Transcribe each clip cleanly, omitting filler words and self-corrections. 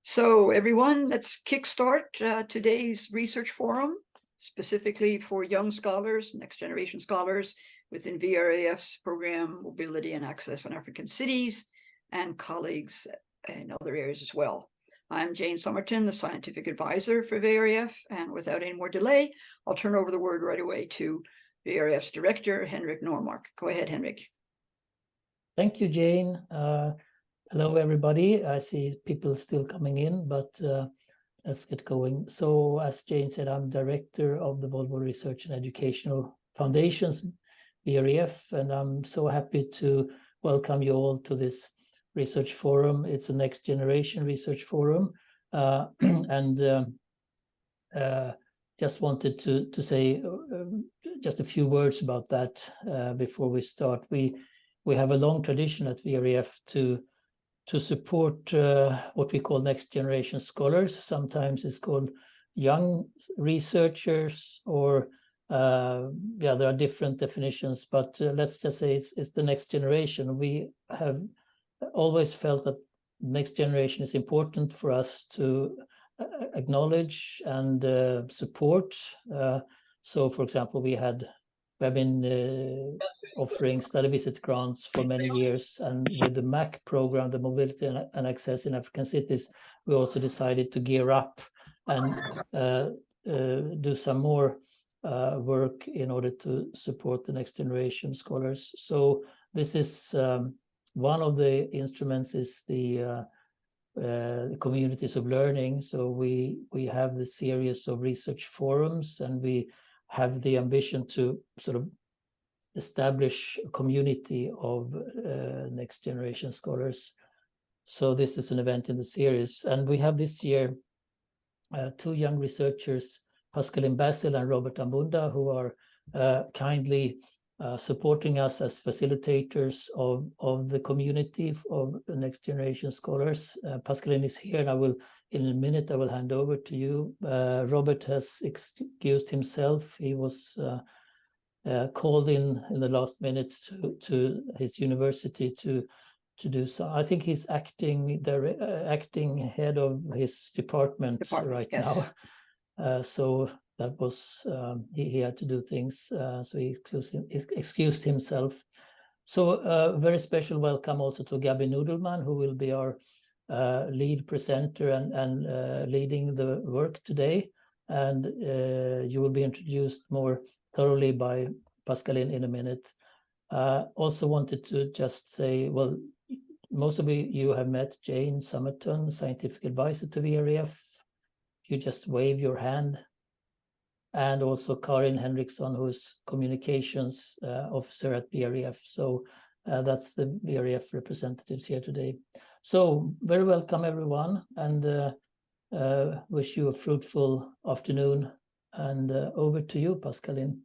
So everyone, let's kickstart today's research forum, specifically for young scholars, next generation scholars within VREF's program, Mobility and Access in African Cities, and colleagues in other areas as well. I'm Jane Somerton, the scientific advisor for VREF, and without any more delay, I'll turn over the word right away to VREF's director, Henrik Normark. Go ahead, Henrik. Thank you, Jane. Hello, everybody. I see people still coming in, but let's get going. So as Jane said, I'm director of the Volvo Research and Educational Foundations, VREF, and I'm so happy to welcome you all to this research forum. It's a next generation research forum. Just wanted to say just a few words about that before we start. We have a long tradition at VREF to support what we call next generation scholars. Sometimes it's called young researchers, or there are different definitions, but let's just say it's the next generation. We have always felt that next generation is important for us to acknowledge and support. So for example, we have been offering study visit grants for many years, and with the MAC program, the Mobility and Access in African Cities, we also decided to gear up and do some more work in order to support the next generation scholars. So this is one of the instruments is the communities of learning. So we have the series of research forums, and we have the ambition to sort of establish a community of next generation scholars. So this is an event in the series, and we have this year two young researchers, Pascaline Basil and Robert Ambunda, who are kindly supporting us as facilitators of the community of the next generation scholars. Pascaline is here, and in a minute I will hand over to you. Robert has excused himself. He was called in the last minute to his university to do so. I think he's acting head of his department right yes. now. So that was he had to do things, so he excused himself. So a very special welcome also to Gabi Nudelman, who will be our lead presenter and leading the work today. And you will be introduced more thoroughly by Pascaline in a minute. Also wanted to just say, well, most of you have met Jane Somerton, scientific advisor to VREF. You just wave your hand. And also Karin Henriksson, who's communications officer at VREF. So that's the VREF representatives here today. So very welcome, everyone, and wish you a fruitful afternoon. And over to you, Pascaline.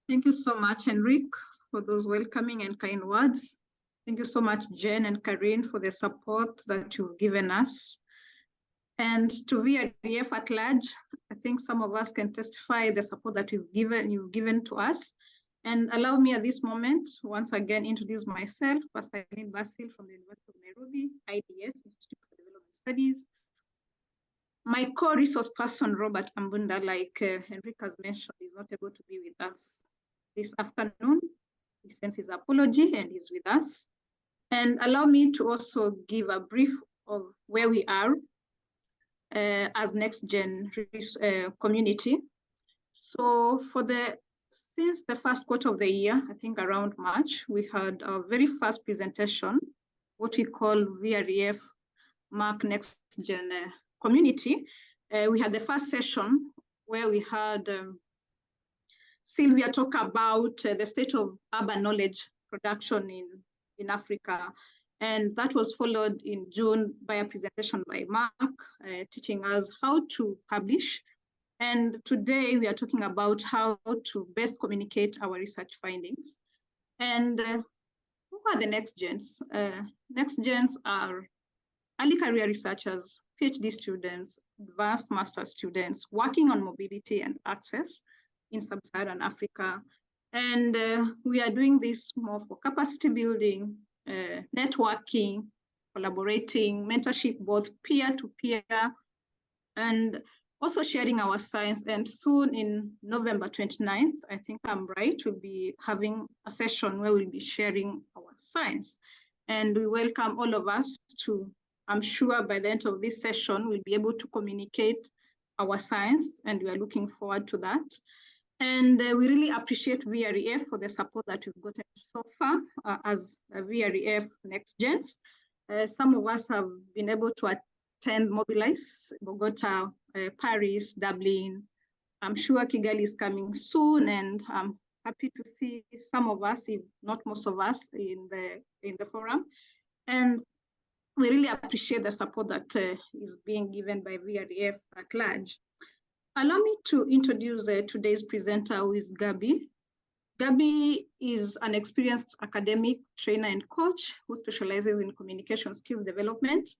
Thank you so much, Henrik, for those welcoming and kind words. Thank you so much, Jen and Karin, for the support that you've given us. And to VREF at large, I think some of us can testify the support that you've given to us. And allow me at this moment, once again, introduce myself, Pascaline Basil from the University of Nairobi, IDS, Institute for Development Studies. My co-resource person, Robert Ambunda, like Henrik has mentioned, is not able to be with us this afternoon. He sends his apology and is with us. And allow me to also give a brief of where we are as next-gen community. So since the first quarter of the year, I think around March, we had our very first presentation, what we call VREF MAC NextGen Community. We had the first session where we had Sylvia talk about the state of urban knowledge production in Africa. And that was followed in June by a presentation by Mark, teaching us how to publish. And today we are talking about how to best communicate our research findings. And who are the next gens? Next gens are early career researchers, PhD students, advanced master students working on mobility and access in sub-Saharan Africa. And we are doing this more for capacity building, networking, collaborating, mentorship, both peer-to-peer, and also sharing our science. And soon in November 29th, I think I'm right, we'll be having a session where we'll be sharing our science. And we welcome all of us to, I'm sure by the end of this session, we'll be able to communicate our science, and we are looking forward to that. And we really appreciate VREF for the support that we've gotten so far as VREF NextGens. Some of us have been able to attend Mobilize, Bogota, Paris, Dublin. I'm sure Kigali is coming soon, and I'm happy to see some of us, if not most of us, in the forum. And we really appreciate the support that is being given by VREF at large. Allow me to introduce today's presenter, who is Gabi. Gabi is an experienced academic trainer and coach who specializes in communication skills development.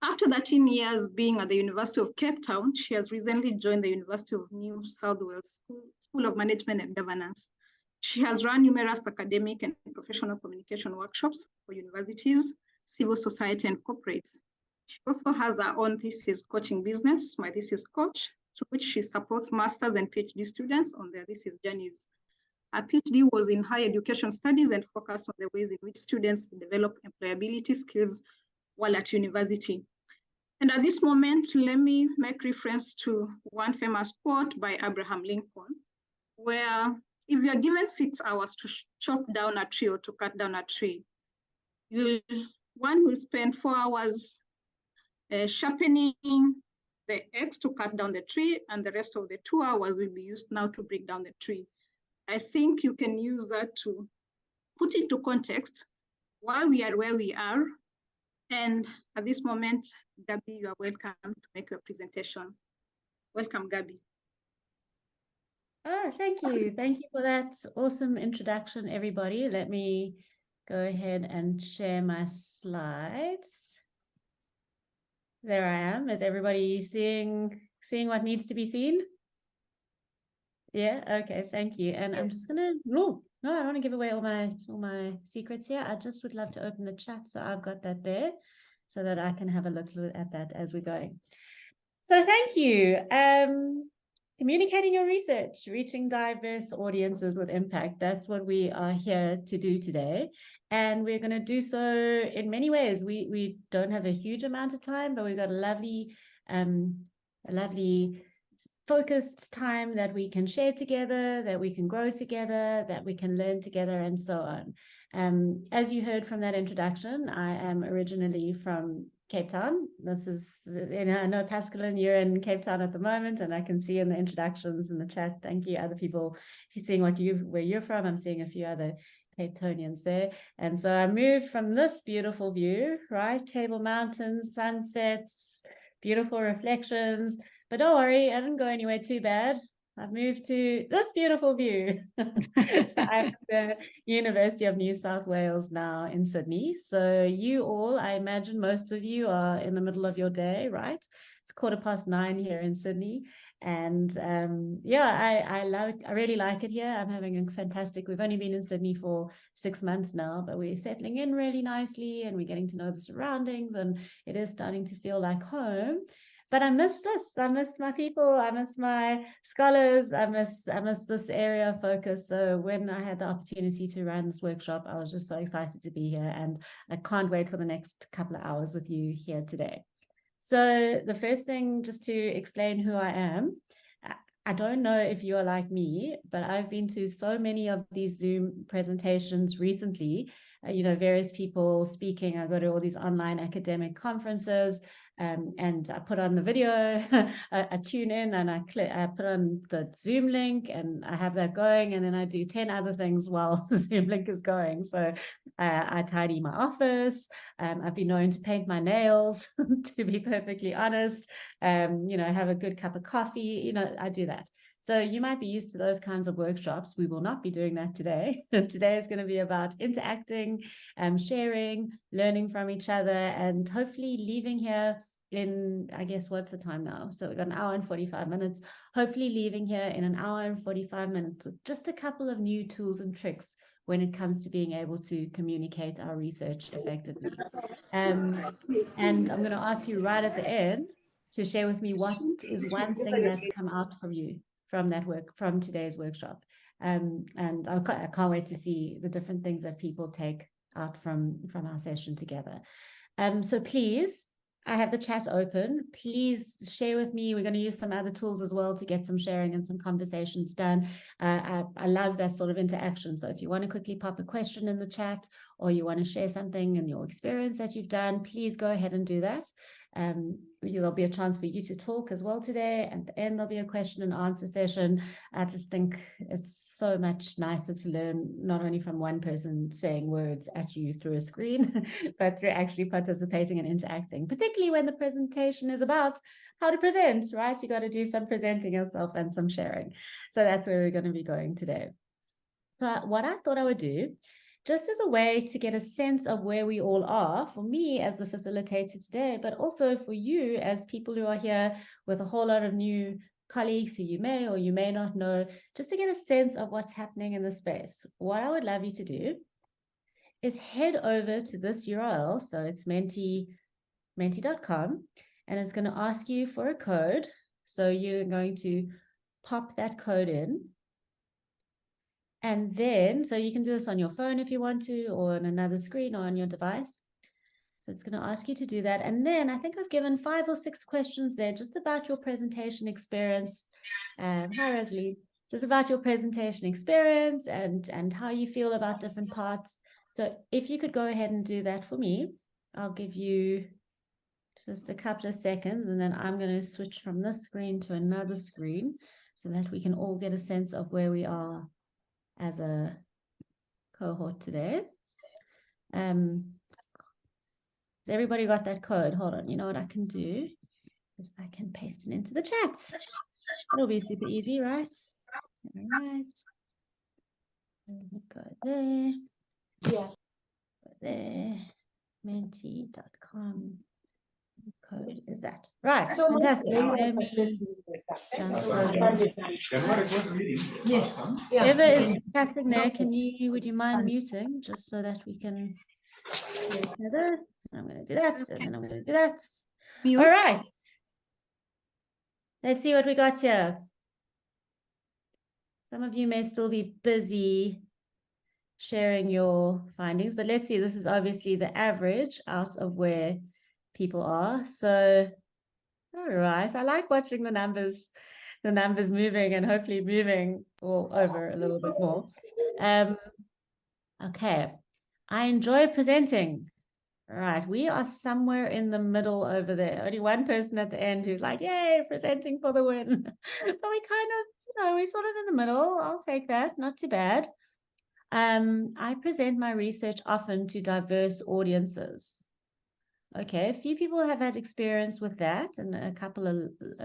After 13 years being at the University of Cape Town, she has recently joined the University of New South Wales School of Management and Governance. She has run numerous academic and professional communication workshops for universities, civil society, and corporates. She also has her own thesis coaching business, My Thesis Coach, to which she supports master's and PhD students on their thesis journeys. Her PhD was in higher education studies and focused on the ways in which students develop employability skills while at university. And at this moment, let me make reference to one famous quote by Abraham Lincoln, where if you are given 6 hours to chop down a tree or to cut down a tree, one will spend 4 hours sharpening the axe to cut down the tree, and the rest of the 2 hours will be used now to break down the tree. I think you can use that to put into context why we are where we are. And at this moment, Gabi, you are welcome to make your presentation. Welcome, Gabi. Oh, thank you. Thank you for that awesome introduction, everybody. Let me go ahead and share my slides. There I am. Is everybody seeing what needs to be seen? Yeah, okay, thank you. And I'm just gonna, no, I don't want to give away all my secrets here. I just would love to open the chat, so I've got that there so that I can have a look at that as we're going. So thank you. Communicating your research, reaching diverse audiences with impact. That's what we are here to do today. And we're going to do so in many ways. We don't have a huge amount of time, but we've got a lovely focused time that we can share together, that we can grow together, that we can learn together, and so on. As you heard from that introduction, I am originally from Cape Town. This is, I know Pascaline, you're in Cape Town at the moment, and I can see in the introductions in the chat, thank you, other people, if you're seeing where you're from, I'm seeing a few other Cape Townians there. And so I moved from this beautiful view, right? Table Mountains, sunsets, beautiful reflections, but don't worry, I didn't go anywhere too bad. I've moved to this beautiful view. So I'm at the University of New South Wales now in Sydney. So you all, I imagine most of you are in the middle of your day, right? It's 9:15 here in Sydney. And yeah, I really like it here. I'm having a fantastic, we've only been in Sydney for 6 months now, but we're settling in really nicely and we're getting to know the surroundings, and it is starting to feel like home. But I miss this. I miss my people. I miss my scholars. I miss this area of focus. So when I had the opportunity to run this workshop, I was just so excited to be here, and I can't wait for the next couple of hours with you here today. So the first thing, just to explain who I am, I don't know if you are like me, but I've been to so many of these Zoom presentations recently, various people speaking. I go to all these online academic conferences, and I put on the video, I tune in and I put on the Zoom link and I have that going, and then I do 10 other things while the Zoom link is going. So I tidy my office. I've been known to paint my nails, to be perfectly honest. Have a good cup of coffee. I do that. So you might be used to those kinds of workshops. We will not be doing that today. Today is going to be about interacting, sharing, learning from each other, and hopefully leaving here in, I guess, what's the time now? So we've got an hour and 45 minutes, hopefully leaving here in an hour and 45 minutes with just a couple of new tools and tricks when it comes to being able to communicate our research effectively. And I'm going to ask you right at the end to share with me what is one thing that's come out from you from that work, from today's workshop. And I can't wait to see the different things that people take out from our session together. So please, I have the chat open. Please share with me. We're going to use some other tools as well to get some sharing and some conversations done. I love that sort of interaction. So if you want to quickly pop a question in the chat, or you want to share something in your experience that you've done, please go ahead and do that. There'll be a chance for you to talk as well today. At the end, there'll be a question and answer session. I just think it's so much nicer to learn not only from one person saying words at you through a screen, but through actually participating and interacting, particularly when the presentation is about how to present, right? You got to do some presenting yourself and some sharing. So that's where we're going to be going today. So what I thought I would do, just as a way to get a sense of where we all are, for me as the facilitator today, but also for you as people who are here with a whole lot of new colleagues who you may or you may not know, just to get a sense of what's happening in the space. What I would love you to do is head over to this URL. So it's menti.com, and it's going to ask you for a code. So you're going to pop that code in. And then, so you can do this on your phone if you want to, or on another screen or on your device. So it's going to ask you to do that. And then I think I've given 5 or 6 questions there just about your presentation experience. Hi, Rosalie. Just about your presentation experience and how you feel about different parts. So if you could go ahead and do that for me, I'll give you just a couple of seconds, and then I'm going to switch from this screen to another screen so that we can all get a sense of where we are as a cohort today. Has everybody got that code? Hold on, you know what I can do is I can paste it into the chat. It'll be super easy, right? All right. Go there. Yeah. Go there. Menti.com. Code is that right? Fantastic. Yes. Whoever is casting there, would you mind muting just so that we can hear each other? I'm going to do that, and then I'm going to do that. Mute. All right. Let's see what we got here. Some of you may still be busy sharing your findings, but let's see. This is obviously the average out of where people are. So, all right. I like watching the numbers moving and hopefully moving all over a little bit more. Okay. I enjoy presenting. All right. We are somewhere in the middle over there. Only one person at the end who's like, yay, presenting for the win. But we kind of, we're sort of in the middle. I'll take that. Not too bad. I present my research often to diverse audiences. Okay, a few people have had experience with that, and a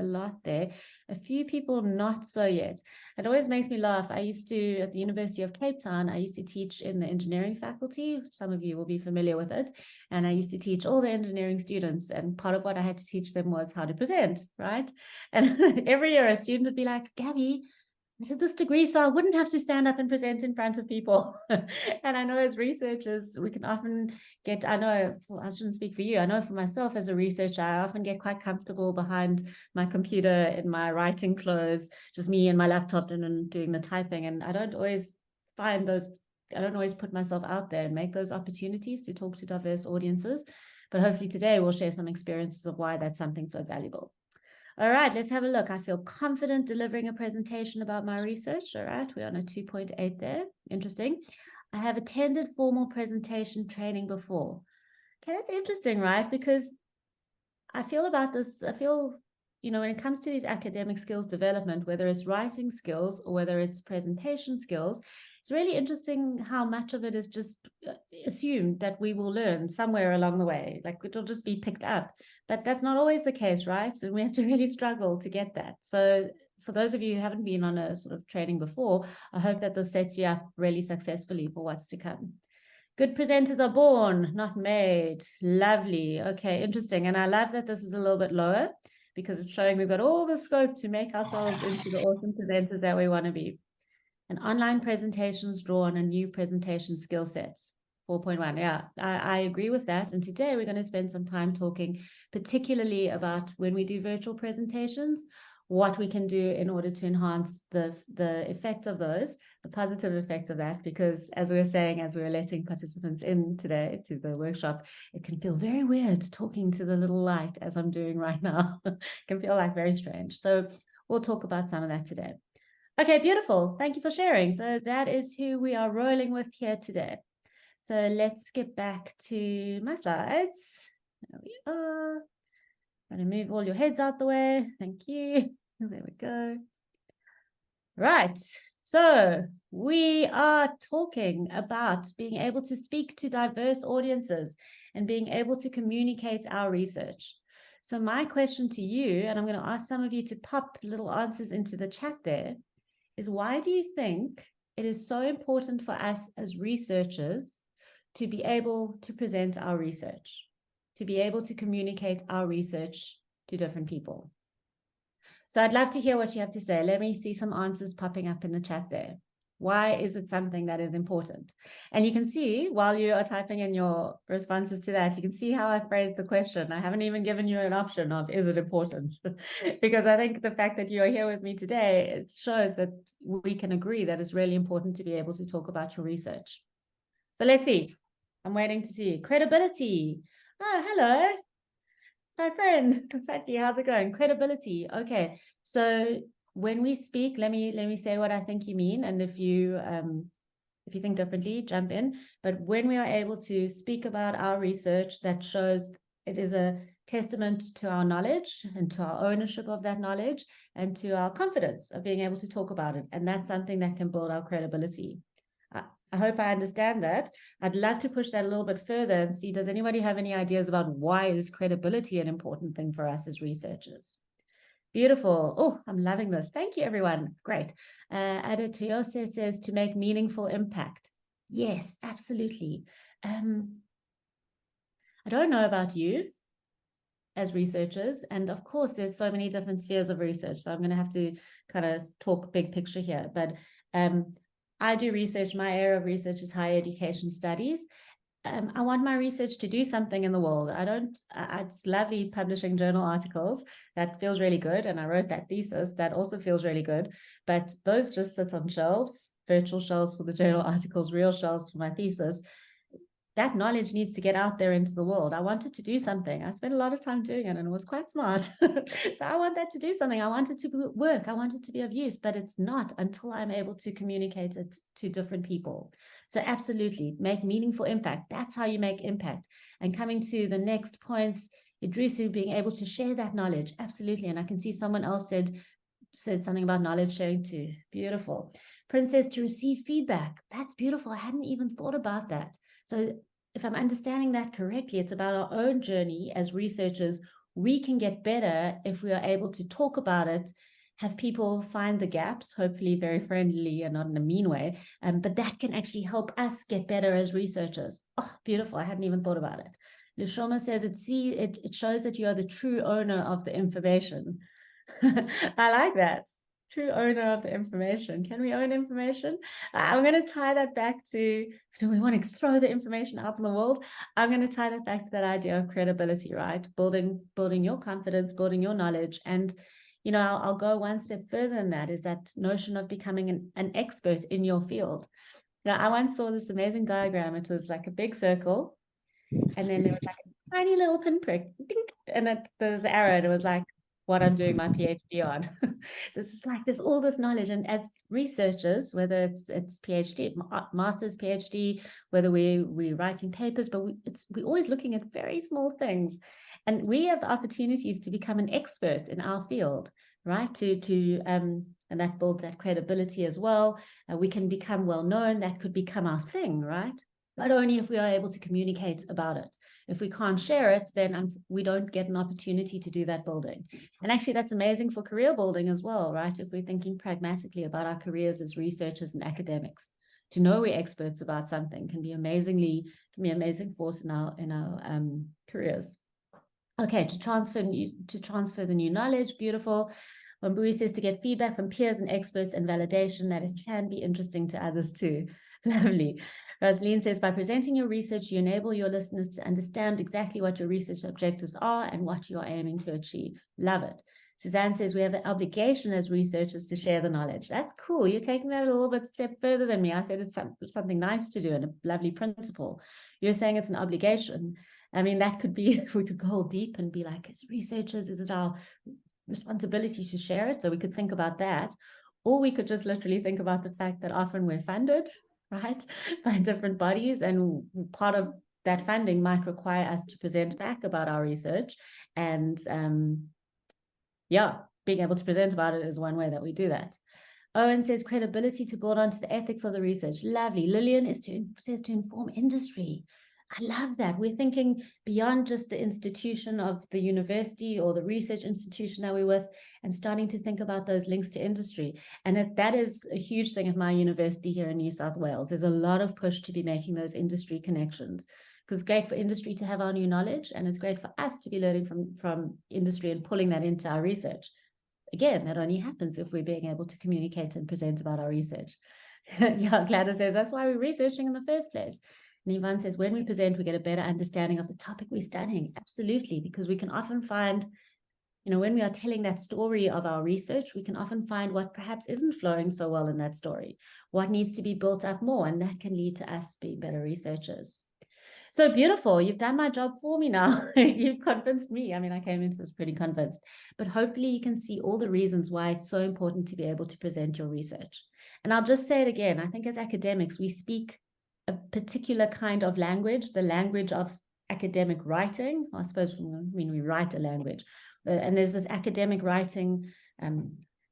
lot there. A few people not so yet. It always makes me laugh. I used to, at the University of Cape Town, I used to teach in the engineering faculty. Some of you will be familiar with it. And I used to teach all the engineering students. And part of what I had to teach them was how to present, right? And every year a student would be like, Gabby, I did this degree so I wouldn't have to stand up and present in front of people. And I know as researchers, we can often get, I shouldn't speak for you, I know for myself as a researcher, I often get quite comfortable behind my computer in my writing clothes, just me and my laptop and doing the typing. And I don't always put myself out there and make those opportunities to talk to diverse audiences. But hopefully today we'll share some experiences of why that's something so valuable. All right, let's have a look. I feel confident delivering a presentation about my research. All right, we're on a 2.8 there. Interesting. I have attended formal presentation training before. Okay, that's interesting, right? Because I feel about this, when it comes to these academic skills development, whether it's writing skills or whether it's presentation skills, it's really interesting how much of it is just assumed that we will learn somewhere along the way, like it'll just be picked up. But that's not always the case, right? So we have to really struggle to get that. So for those of you who haven't been on a sort of training before, I hope that this sets you up really successfully for what's to come. Good presenters are born, not made. Lovely. Okay, interesting. And I love that this is a little bit lower because it's showing we've got all the scope to make ourselves into the awesome presenters that we want to be. And online presentations draw on a new presentation skill set. 4.1, yeah, I agree with that. And today we're going to spend some time talking particularly about when we do virtual presentations, what we can do in order to enhance the effect of those, the positive effect of that, because as we were saying, as we were letting participants in today to the workshop, it can feel very weird talking to the little light as I'm doing right now. It can feel like very strange. So we'll talk about some of that today. Okay, beautiful. Thank you for sharing. So that is who we are rolling with here today. So let's get back to my slides. There we are. I'm going to move all your heads out the way. Thank you. There we go. Right. So we are talking about being able to speak to diverse audiences and being able to communicate our research. So my question to you, and I'm going to ask some of you to pop little answers into the chat there, is why do you think it is so important for us as researchers to be able to present our research, to be able to communicate our research to different people? So I'd love to hear what you have to say. Let me see some answers popping up in the chat there. Why is it something that is important? And you can see while you are typing in your responses to that, you can see how I phrased the question. I haven't even given you an option of, is it important? Because I think the fact that you are here with me today, it shows that we can agree that it's really important to be able to talk about your research. So let's see. I'm waiting to see. Credibility. Oh, hello. My friend. Exactly. How's it going? Credibility. Okay. So when we speak, let me say what I think you mean. And if you think differently, jump in. But when we are able to speak about our research, that shows it is a testament to our knowledge and to our ownership of that knowledge and to our confidence of being able to talk about it. And that's something that can build our credibility. I hope I understand that. I'd love to push that a little bit further and see, does anybody have any ideas about why is credibility an important thing for us as researchers? Beautiful. Oh, I'm loving this. Thank you, everyone. Great. Ada Toyose says to make meaningful impact. Yes, absolutely. I don't know about you as researchers, and of course, there's so many different spheres of research, so I'm going to have to kind of talk big picture here, but I do research. My area of research is higher education studies. I want my research to do something in the world. It's lovely publishing journal articles. That feels really good. And I wrote that thesis. That also feels really good. But those just sit on shelves, virtual shelves for the journal articles, real shelves for my thesis. That knowledge needs to get out there into the world. I wanted to do something. I spent a lot of time doing it and it was quite smart. So I want that to do something. I want it to work. I want it to be of use, but it's not until I'm able to communicate it to different people. So absolutely, make meaningful impact. That's how you make impact. And coming to the next points, Idrisu, being able to share that knowledge. Absolutely. And I can see someone else said something about knowledge sharing too. Beautiful. Princess, to receive feedback. That's beautiful. I hadn't even thought about that. So if I'm understanding that correctly, it's about our own journey as researchers. We can get better if we are able to talk about it, have people find the gaps, hopefully very friendly and not in a mean way. But that can actually help us get better as researchers. Oh, beautiful. I hadn't even thought about it. Lishoma says it shows that you are the true owner of the information. I like that. True owner of the information. Can we own information? I'm going to tie that back to, do we want to throw the information out in the world? I'm going to tie that back to that idea of credibility, right? Building your confidence, building your knowledge. And, you know, I'll go one step further than that, is that notion of becoming an expert in your field. Now, I once saw this amazing diagram. It was like a big circle, and then there was like a tiny little pinprick, dink, and there was an arrow, and it was like, what I'm doing my PhD on. So it's like there's all this knowledge, and as researchers, whether it's PhD, master's, PhD, whether we're writing papers, but we're always looking at very small things, and we have the opportunities to become an expert in our field, right? And that builds that credibility as well. We can become well known. That could become our thing, right? But only if we are able to communicate about it. If we can't share it, then we don't get an opportunity to do that building. And actually, that's amazing for career building as well, right? If we're thinking pragmatically about our careers as researchers and academics, to know we're experts about something can be an amazing force in our careers. Okay, to transfer the new knowledge, beautiful. Wambui says to get feedback from peers and experts and validation that it can be interesting to others too. Lovely. Rosaline says, by presenting your research, you enable your listeners to understand exactly what your research objectives are and what you are aiming to achieve. Love it. Suzanne says, we have an obligation as researchers to share the knowledge. That's cool. You're taking that a little bit step further than me. I said it's something nice to do and a lovely principle. You're saying it's an obligation. I mean, that could be, we could go deep and be like, as researchers, is it our responsibility to share it? So we could think about that. Or we could just literally think about the fact that often we're funded, right, by different bodies, and part of that funding might require us to present back about our research. And yeah, being able to present about it is one way that we do that. Owen says credibility to build onto the ethics of the research. Lovely. Lillian says to inform industry. I love that. We're thinking beyond just the institution of the university or the research institution that we're with, and starting to think about those links to industry. And that is a huge thing at my university here in New South Wales. There's a lot of push to be making those industry connections, because it's great for industry to have our new knowledge, and it's great for us to be learning from industry and pulling that into our research. Again, that only happens if we're being able to communicate and present about our research. Yeah, Gladys says, that's why we're researching in the first place. And Yvonne says, when we present, we get a better understanding of the topic we're studying. Absolutely, because we can often find, when we are telling that story of our research, we can often find what perhaps isn't flowing so well in that story, what needs to be built up more, and that can lead to us being better researchers. So beautiful. You've done my job for me now. You've convinced me. I mean, I came into this pretty convinced, but hopefully you can see all the reasons why it's so important to be able to present your research. And I'll just say it again. I think as academics, we speak a particular kind of language, the language of academic writing. I suppose, we write a language, and there's this academic writing,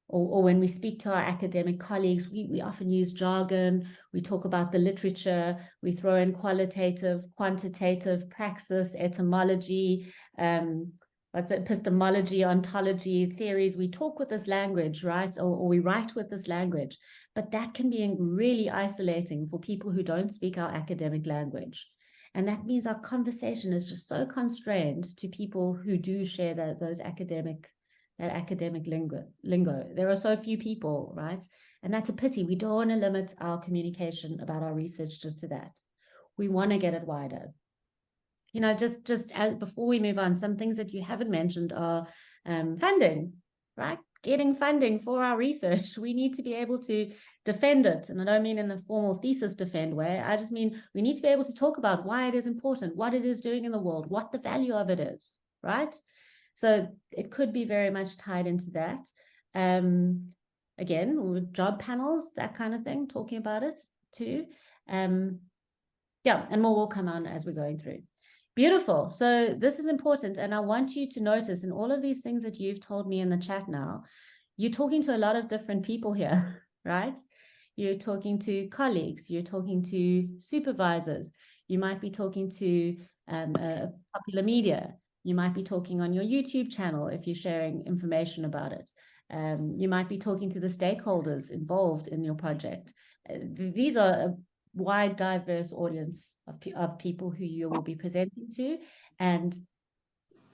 or when we speak to our academic colleagues, we often use jargon. We talk about the literature. We throw in qualitative, quantitative, praxis, etymology, epistemology, ontology, theories. We talk with this language, right? Or we write with this language. But that can be really isolating for people who don't speak our academic language. And that means our conversation is just so constrained to people who do share that academic lingo. There are so few people, right? And that's a pity. We don't want to limit our communication about our research just to that. We want to get it wider. Just before we move on, some things that you haven't mentioned are funding, right? Getting funding for our research. We need to be able to defend it. And I don't mean in a formal thesis defend way. I just mean we need to be able to talk about why it is important, what it is doing in the world, what the value of it is, right? So it could be very much tied into that. Again, with job panels, that kind of thing, talking about it too. Yeah, and more will come on as we're going through. Beautiful. So this is important. And I want you to notice in all of these things that you've told me in the chat now, you're talking to a lot of different people here, right? You're talking to colleagues, you're talking to supervisors, you might be talking to popular media, you might be talking on your YouTube channel if you're sharing information about it. You might be talking to the stakeholders involved in your project. These are a wide, diverse audience of people who you will be presenting to. And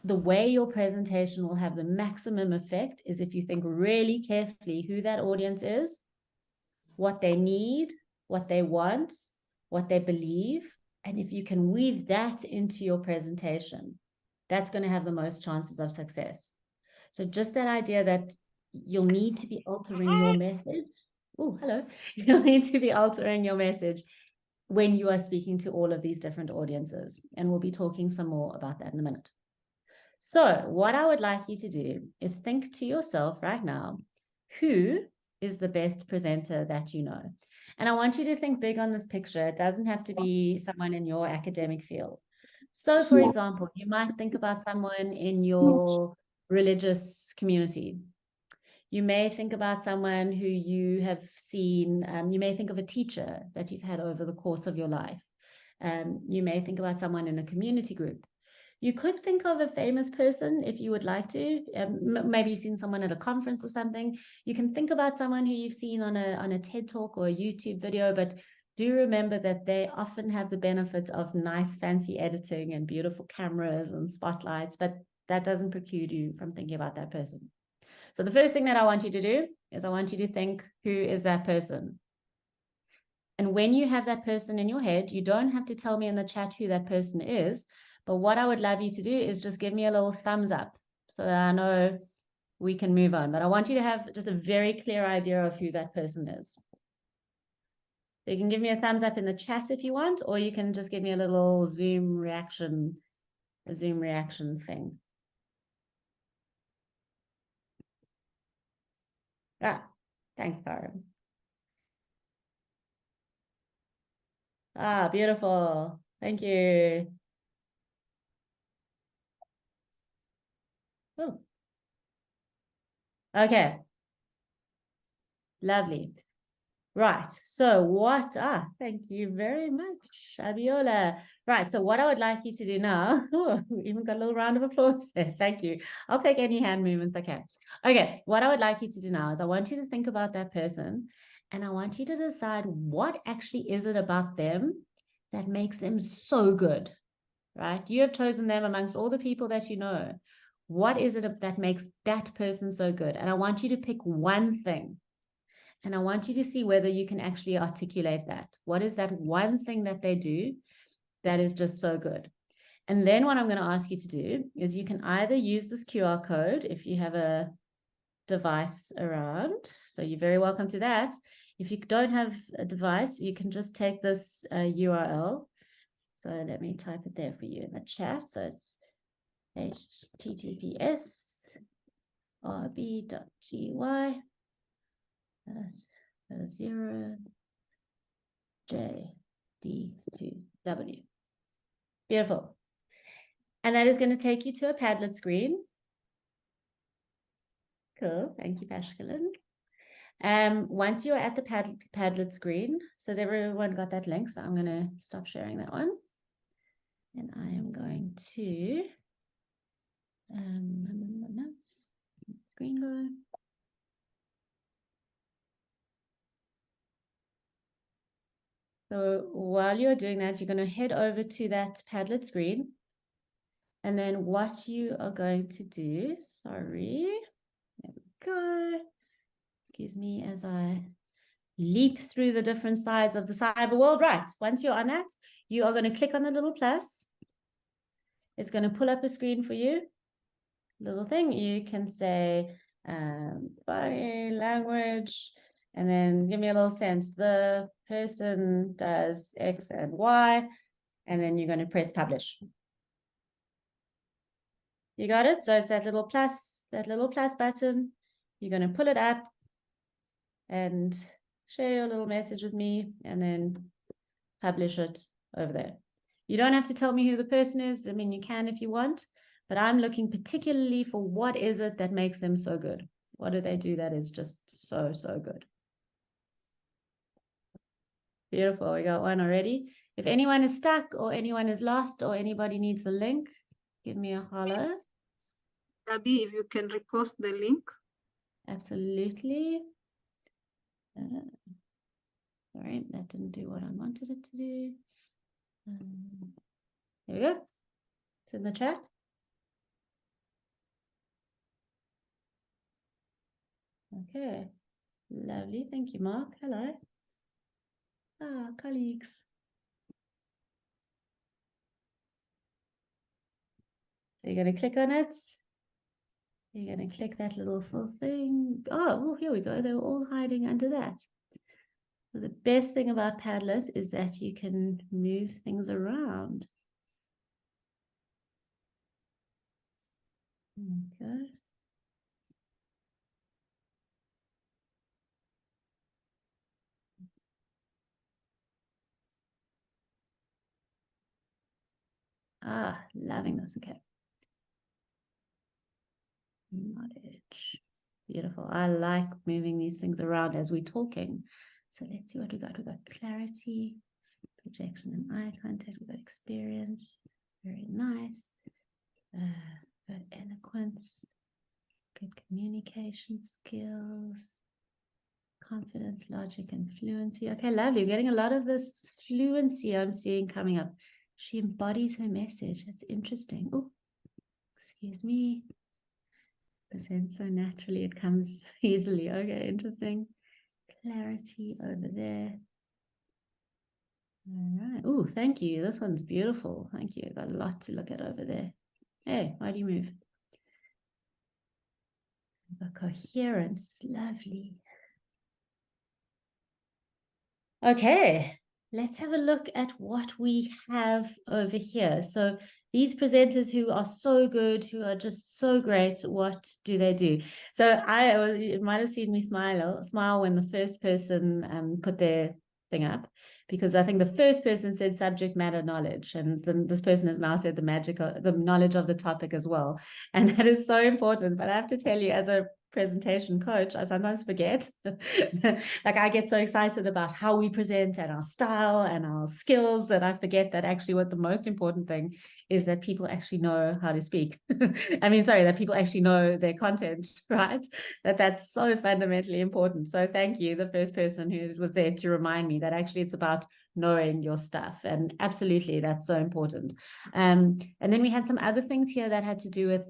the way your presentation will have the maximum effect is if you think really carefully who that audience is, what they need, what they want, what they believe. And if you can weave that into your presentation, that's going to have the most chances of success. So just that idea that you'll need to be altering your message. Oh, hello. You'll need to be altering your message when you are speaking to all of these different audiences. And we'll be talking some more about that in a minute. So what I would like you to do is think to yourself right now, who is the best presenter that you know? And I want you to think big on this picture. It doesn't have to be someone in your academic field. So, for example, you might think about someone in your religious community. You may think about someone who you have seen. You may think of a teacher that you've had over the course of your life. You may think about someone in a community group. You could think of a famous person if you would like to. Maybe you've seen someone at a conference or something. You can think about someone who you've seen on a TED Talk or a YouTube video, but do remember that they often have the benefit of nice, fancy editing and beautiful cameras and spotlights, but that doesn't preclude you from thinking about that person. So the first thing that I want you to do is I want you to think, who is that person? And when you have that person in your head, you don't have to tell me in the chat who that person is. But what I would love you to do is just give me a little thumbs up so that I know we can move on. But I want you to have just a very clear idea of who that person is. So you can give me a thumbs up in the chat if you want, or you can just give me a little Zoom reaction thing. Ah, thanks, Karen. Ah, beautiful. Thank you. Oh. Okay. Lovely. Right. So thank you very much, Abiola. Right. So what I would like you to do now, we even got a little round of applause there. Thank you. I'll take any hand movements I can. Okay. What I would like you to do now is I want you to think about that person and I want you to decide what actually is it about them that makes them so good, right? You have chosen them amongst all the people that you know. What is it that makes that person so good? And I want you to pick one thing. And I want you to see whether you can actually articulate that. What is that one thing that they do that is just so good? And then what I'm going to ask you to do is you can either use this QR code if you have a device around. So you're very welcome to that. If you don't have a device, you can just take this URL. So let me type it there for you in the chat. So it's https://rb.gy 0JD2W. Beautiful. And that is going to take you to a Padlet screen. Cool. Thank you, Pashkalin. Once you're at the Padlet screen, so has everyone got that link? So I'm going to stop sharing that one. And I am going to screen go. So while you're doing that, you're going to head over to that Padlet screen. And then what you are going to do, sorry, there we go. Excuse me as I leap through the different sides of the cyber world. Right, once you're on that, you are going to click on the little plus. It's going to pull up a screen for you. Little thing, you can say body language, and then give me a little sense. The person does X and Y, and then you're going to press publish. You got it? So it's that little plus button. You're going to pull it up and share your little message with me and then publish it over there. You don't have to tell me who the person is. I mean, you can if you want, but I'm looking particularly for what is it that makes them so good? What do they do that is just so, so good? Beautiful. We got one already. If anyone is stuck or anyone is lost or anybody needs a link, give me a holler. Gabi, if you can repost the link. Absolutely. Sorry, that didn't do what I wanted it to do. There we go. It's in the chat. Okay. Lovely. Thank you, Mark. Hello. Colleagues. So you're going to click on it. You're going to click that little full thing. Oh, here we go. They were all hiding under that. So the best thing about Padlet is that you can move things around. Okay. Loving this. Okay. Knowledge. Beautiful. I like moving these things around as we're talking. So let's see what we got. We got clarity, projection and eye contact. We got experience. Very nice. Got eloquence. Good communication skills. Confidence, logic, and fluency. Okay, lovely. We're getting a lot of this fluency I'm seeing coming up. She embodies her message. That's interesting. Oh, excuse me. present so naturally, it comes easily. Okay, interesting. Clarity over there. All right. Oh, thank you. This one's beautiful. Thank you. Got a lot to look at over there. Hey, why do you move? The coherence, lovely. Okay, let's have a look at what we have over here. So these presenters who are so good, who are just so great, what do they do? So you might have seen me smile when the first person put their thing up, because I think the first person said subject matter knowledge, and this person has now said the knowledge of the topic as well. And that is so important. But I have to tell you, as a presentation coach, I sometimes forget. Like I get so excited about how we present and our style and our skills that I forget that actually what the most important thing is that people actually know how to speak. That people actually know their content, right? That's so fundamentally important. So thank you, the first person who was there to remind me that actually it's about knowing your stuff. And absolutely, that's so important. And then we had some other things here that had to do with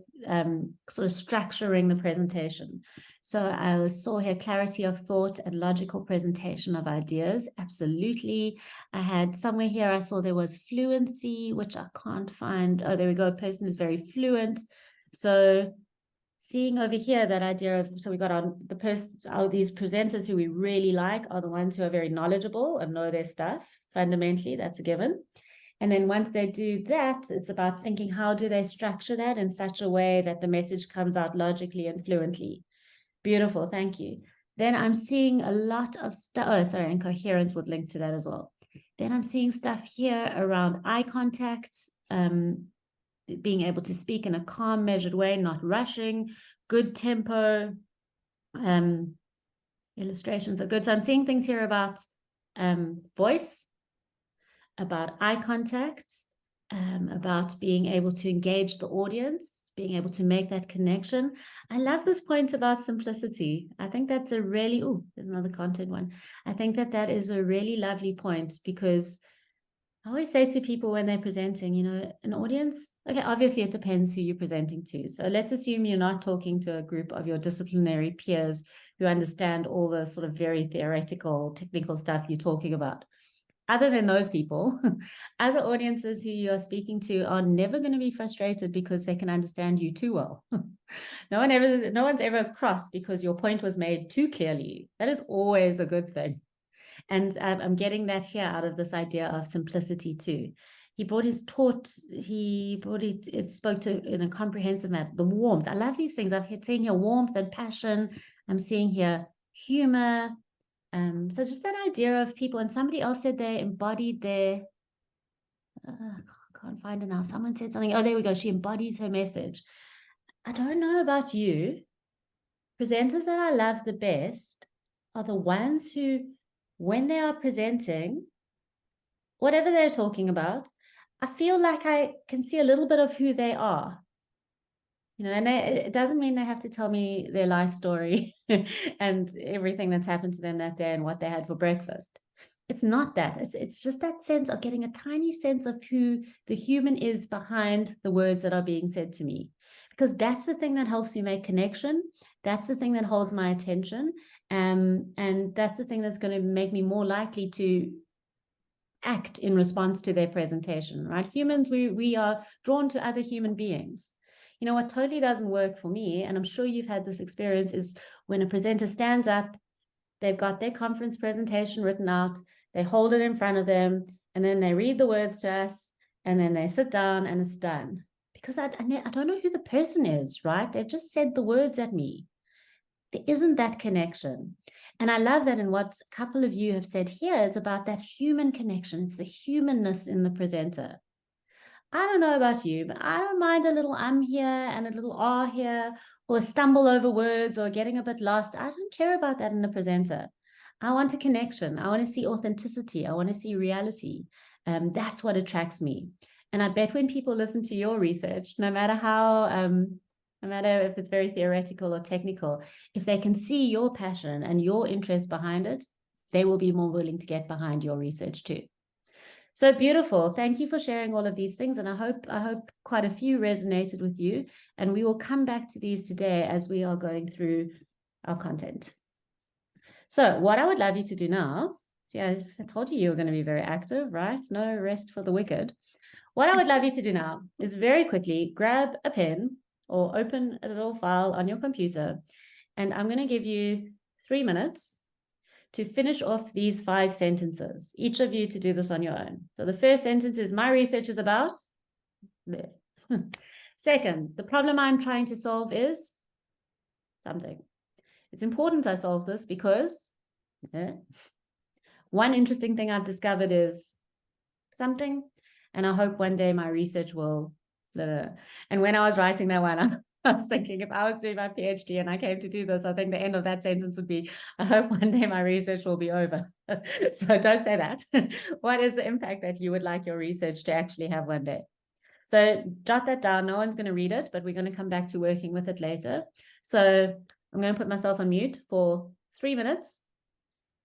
sort of structuring the presentation. So I saw here clarity of thought and logical presentation of ideas. Absolutely. I had somewhere here, I saw there was fluency, which I can't find. Oh, there we go. A person is very fluent. So seeing over here that idea of, so we got on the person, these presenters who we really like are the ones who are very knowledgeable and know their stuff. Fundamentally, that's a given. And then once they do that, it's about thinking, how do they structure that in such a way that the message comes out logically and fluently? Beautiful, thank you. Then I'm seeing a lot of stuff. Oh, sorry, and coherence would link to that as well. Then I'm seeing stuff here around eye contact, being able to speak in a calm, measured way, not rushing, good tempo. Illustrations are good. So I'm seeing things here about voice, about eye contact, about being able to engage the audience, being able to make that connection. I love this point about simplicity. I think that's a really, there's another content one. I think that is a really lovely point, because I always say to people when they're presenting, an audience, okay, obviously it depends who you're presenting to. So let's assume you're not talking to a group of your disciplinary peers who understand all the sort of very theoretical, technical stuff you're talking about. Other than those people, other audiences who you're speaking to are never going to be frustrated because they can understand you too well. No one's ever crossed because your point was made too clearly. That is always a good thing. And I'm getting that here out of this idea of simplicity too. It spoke to in a comprehensive manner, the warmth. I love these things. I've seen here warmth and passion. I'm seeing here humor. So just that idea of people, and somebody else said they embodied their, can't find it now. Someone said something. Oh, there we go. She embodies her message. I don't know about you. Presenters that I love the best are the ones who, when they are presenting, whatever they're talking about, I feel like I can see a little bit of who they are. And it doesn't mean they have to tell me their life story and everything that's happened to them that day and what they had for breakfast. It's not that. It's just that sense of getting a tiny sense of who the human is behind the words that are being said to me. Because that's the thing that helps me make connection. That's the thing that holds my attention. And that's the thing that's going to make me more likely to act in response to their presentation, right? Humans, we are drawn to other human beings. What totally doesn't work for me, and I'm sure you've had this experience, is when a presenter stands up, they've got their conference presentation written out, they hold it in front of them, and then they read the words to us, and then they sit down and it's done. Because I don't know who the person is, right? They've just said the words at me. There isn't that connection. And I love that in what a couple of you have said here is about that human connection. It's the humanness in the presenter. I don't know about you, but I don't mind a little here and a little here, or stumble over words or getting a bit lost. I don't care about that in a presenter. I want a connection. I want to see authenticity. I want to see reality. That's what attracts me. And I bet when people listen to your research, no matter if it's very theoretical or technical, if they can see your passion and your interest behind it, they will be more willing to get behind your research too. So beautiful. Thank you for sharing all of these things. And I hope quite a few resonated with you. And we will come back to these today as we are going through our content. So what I would love you to do now, see, I told you were going to be very active, right? No rest for the wicked. What I would love you to do now is very quickly grab a pen or open a little file on your computer. And I'm going to give you 3 minutes to finish off these 5 sentences, each of you to do this on your own. So the first sentence is, my research is about there. Second, the problem I'm trying to solve is something. It's important I solve this because one interesting thing I've discovered is something, and I hope one day my research will. And when I was writing that one, I was thinking if I was doing my PhD and I came to do this, I think the end of that sentence would be, I hope one day my research will be over. So don't say that. What is the impact that you would like your research to actually have one day? So jot that down. No one's going to read it, but we're going to come back to working with it later. So I'm going to put myself on mute for 3 minutes.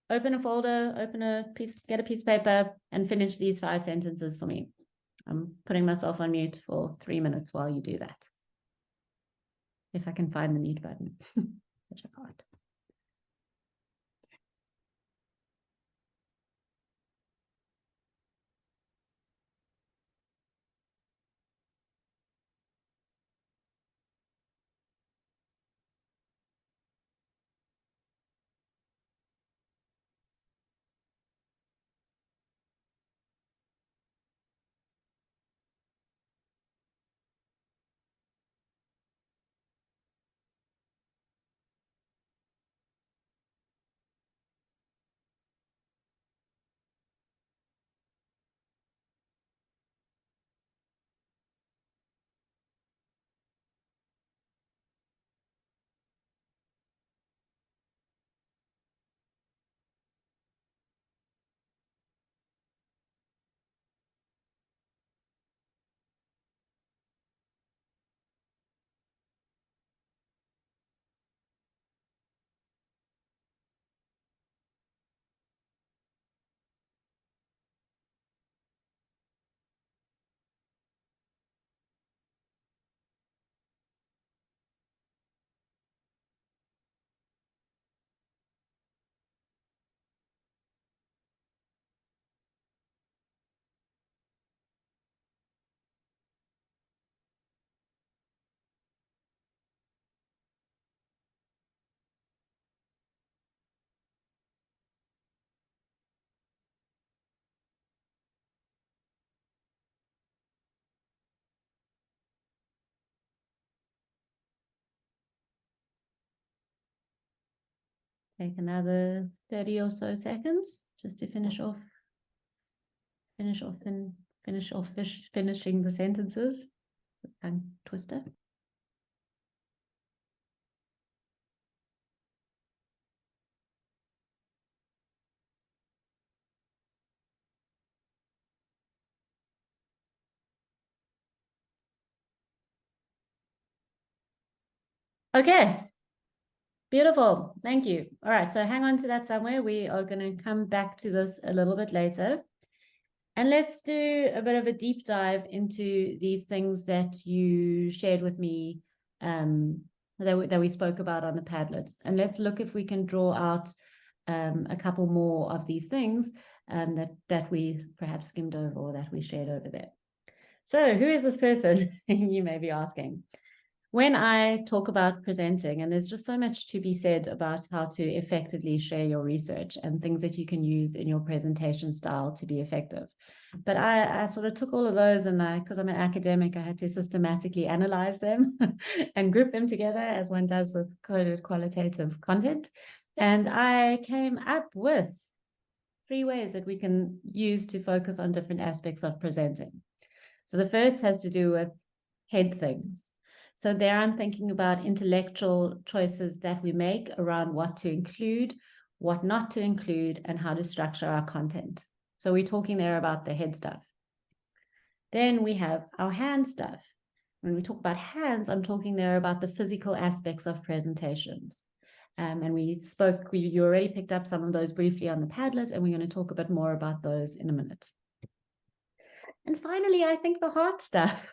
Open a folder, get a piece of paper, and finish these 5 sentences for me. I'm putting myself on mute for 3 minutes while you do that. If I can find the mute button, which I can't. Take another 30 or so seconds just to finishing the sentences. Tongue twister. Okay. Beautiful. Thank you. All right. So hang on to that somewhere. We are going to come back to this a little bit later. And let's do a bit of a deep dive into these things that you shared with me that we spoke about on the Padlet. And let's look if we can draw out a couple more of these things that we perhaps skimmed over or that we shared over there. So who is this person? You may be asking. When I talk about presenting, and there's just so much to be said about how to effectively share your research and things that you can use in your presentation style to be effective. But I sort of took all of those, and because I'm an academic, I had to systematically analyze them and group them together as one does with coded qualitative content. And I came up with 3 ways that we can use to focus on different aspects of presenting. So the first has to do with head things. So there I'm thinking about intellectual choices that we make around what to include, what not to include, and how to structure our content. So we're talking there about the head stuff. Then we have our hand stuff. When we talk about hands, I'm talking there about the physical aspects of presentations. And you already picked up some of those briefly on the Padlet, and we're going to talk a bit more about those in a minute. And finally, I think the hard stuff,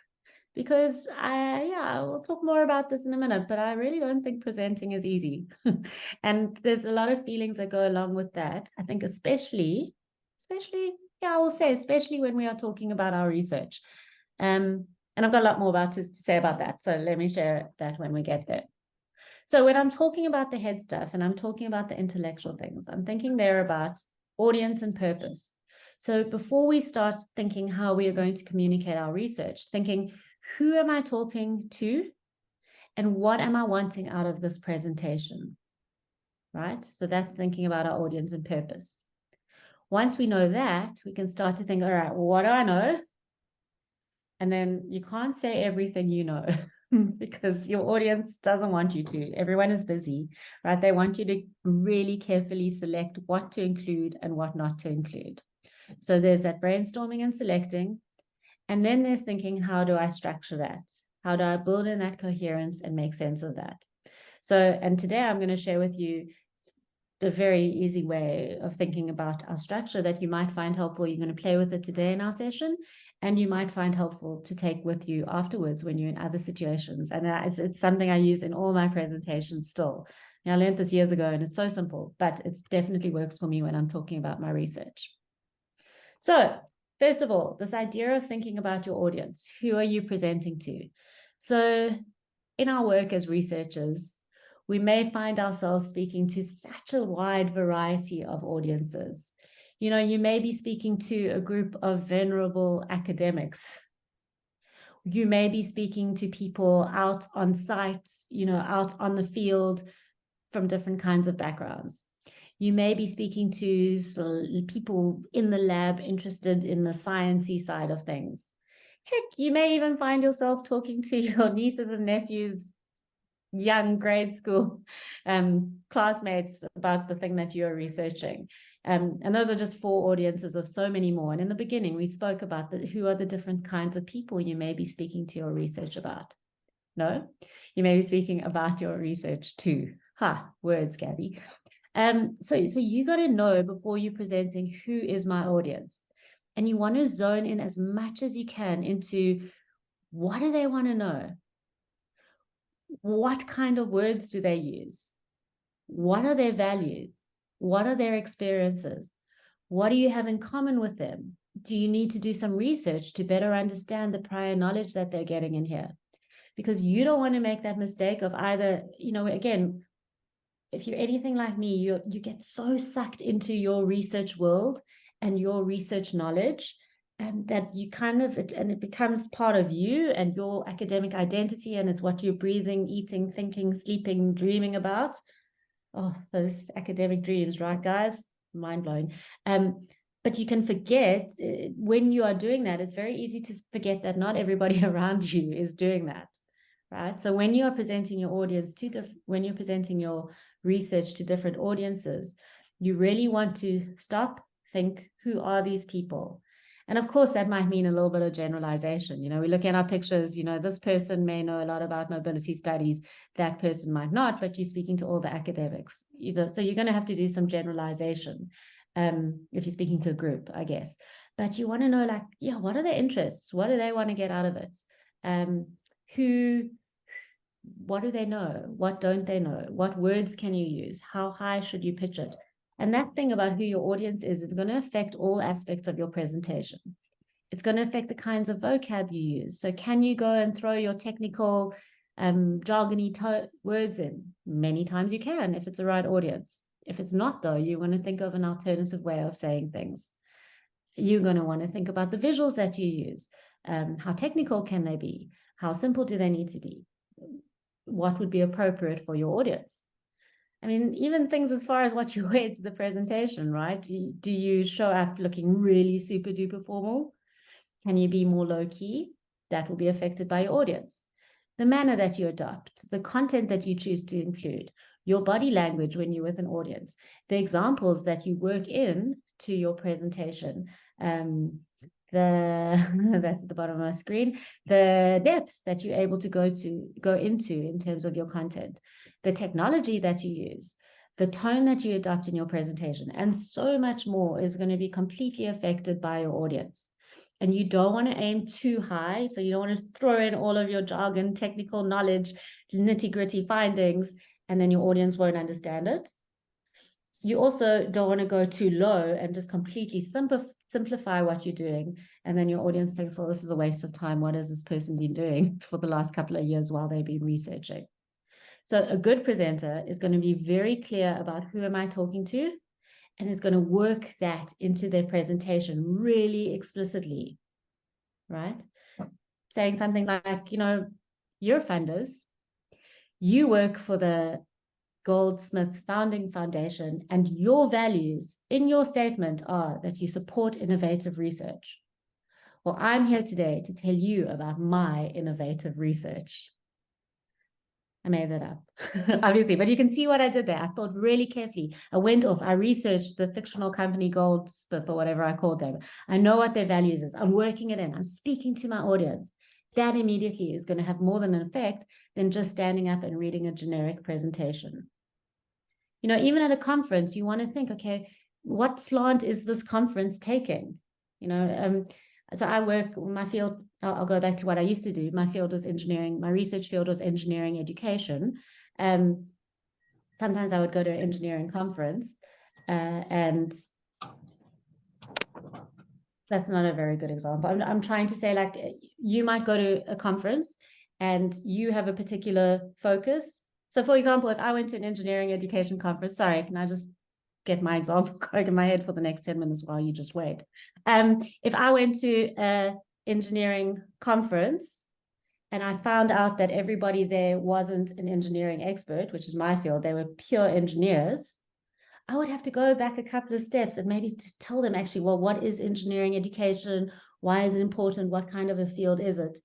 because we'll talk more about this in a minute, but I really don't think presenting is easy. And there's a lot of feelings that go along with that. I think especially, I will say, especially when we are talking about our research. And I've got a lot more to say about that. So let me share that when we get there. So when I'm talking about the head stuff and I'm talking about the intellectual things, I'm thinking there about audience and purpose. So before we start thinking how we are going to communicate our research, thinking, who am I talking to and what am I wanting out of this presentation, right? So that's thinking about our audience and purpose. Once we know that, we can start to think, all right, well, what do I know? And then you can't say everything you know because your audience doesn't want you to. Everyone is busy, right? They want you to really carefully select what to include and what not to include. So there's that brainstorming and selecting. And then there's thinking, how do I structure that? How do I build in that coherence and make sense of that? So, and today I'm going to share with you the very easy way of thinking about our structure that you might find helpful. You're going to play with it today in our session, and you might find helpful to take with you afterwards when you're in other situations. And it's something I use in all my presentations still. Now, I learned this years ago, and it's so simple, but it definitely works for me when I'm talking about my research. So, first of all, this idea of thinking about your audience. Who are you presenting to? So, in our work as researchers, we may find ourselves speaking to such a wide variety of audiences. You know, you may be speaking to a group of venerable academics. You may be speaking to people out on sites, you know, out on the field from different kinds of backgrounds. You may be speaking to people in the lab interested in the sciencey side of things. Heck, you may even find yourself talking to your nieces and nephews, young grade school classmates about the thing that you're researching. And those are just 4 audiences of so many more. And in the beginning, we spoke about who are the different kinds of people you may be speaking to your research about. No, you may be speaking about your research too. Words, Gabi. So you got to know before you're presenting, who is my audience? And you want to zone in as much as you can into what do they want to know? What kind of words do they use? What are their values? What are their experiences? What do you have in common with them? Do you need to do some research to better understand the prior knowledge that they're getting in here? Because you don't want to make that mistake of either, you know, again, if you're anything like me, you get so sucked into your research world and your research knowledge, and that you kind of, and it becomes part of you and your academic identity, and it's what you're breathing, eating, thinking, sleeping, dreaming about. Oh, those academic dreams, right, guys? Mind-blowing. But you can forget when you are doing that, it's very easy to forget that not everybody around you is doing that, right? So when you are presenting your audience when you're presenting your research to different audiences, you really want to stop, think, who are these people? And of course, that might mean a little bit of generalization. You know, we look at our pictures, you know, this person may know a lot about mobility studies, that person might not, but you're speaking to all the academics. You know, so you're going to have to do some generalization if you're speaking to a group, I guess. But you want to know, like, yeah, what are their interests? What do they want to get out of it? What do they know? What don't they know? What words can you use? How high should you pitch it? And that thing about who your audience is going to affect all aspects of your presentation. It's going to affect the kinds of vocab you use. So can you go and throw your technical jargony words in? Many times you can, if it's the right audience. If it's not, though, you want to think of an alternative way of saying things. You're going to want to think about the visuals that you use. How technical can they be? How simple do they need to be? What would be appropriate for your audience? I mean, even things as far as what you wear to the presentation, right? Do you show up looking really super duper formal? Can you be more low key? That will be affected by your audience. The manner that you adopt, the content that you choose to include, your body language when you're with an audience, the examples that you work in to your presentation, that's at the bottom of my screen, the depth that you're able to go into in terms of your content, the technology that you use, the tone that you adopt in your presentation, and so much more is going to be completely affected by your audience. and you don't want to aim too high. So you don't want to throw in all of your jargon, technical knowledge, nitty-gritty findings, and then your audience won't understand it. You also don't want to go too low and just completely simplify what you're doing. And then your audience thinks, well, this is a waste of time. What has this person been doing for the last couple of years while they've been researching? So a good presenter is going to be very clear about who am I talking to, and is going to work that into their presentation really explicitly, right? Saying something like, you know, you're funders, you work for the Goldsmith Founding Foundation, and your values in your statement are that you support innovative research. Well, I'm here today to tell you about my innovative research. I made that up, obviously, but you can see what I did there. I thought really carefully. I went off, I researched the fictional company Goldsmith or whatever I called them. I know what their values is. I'm working it in. I'm speaking to my audience. That immediately is going to have more than an effect than just standing up and reading a generic presentation. You know, even at a conference, you want to think, okay, what slant is this conference taking? You know, so I work, my field, I'll go back to what I used to do. My field was engineering, my research field was engineering education. Sometimes I would go to an engineering conference and that's not a very good example. I'm trying to say, like, you might go to a conference and you have a particular focus. So for example, if I went to an engineering education conference, sorry, can I just get my example going in my head for the next 10 minutes while you just wait? If I went to an engineering conference and I found out that everybody there wasn't an engineering expert, which is my field, they were pure engineers, I would have to go back a couple of steps and maybe to tell them actually, well, what is engineering education? Why is it important? What kind of a field is it?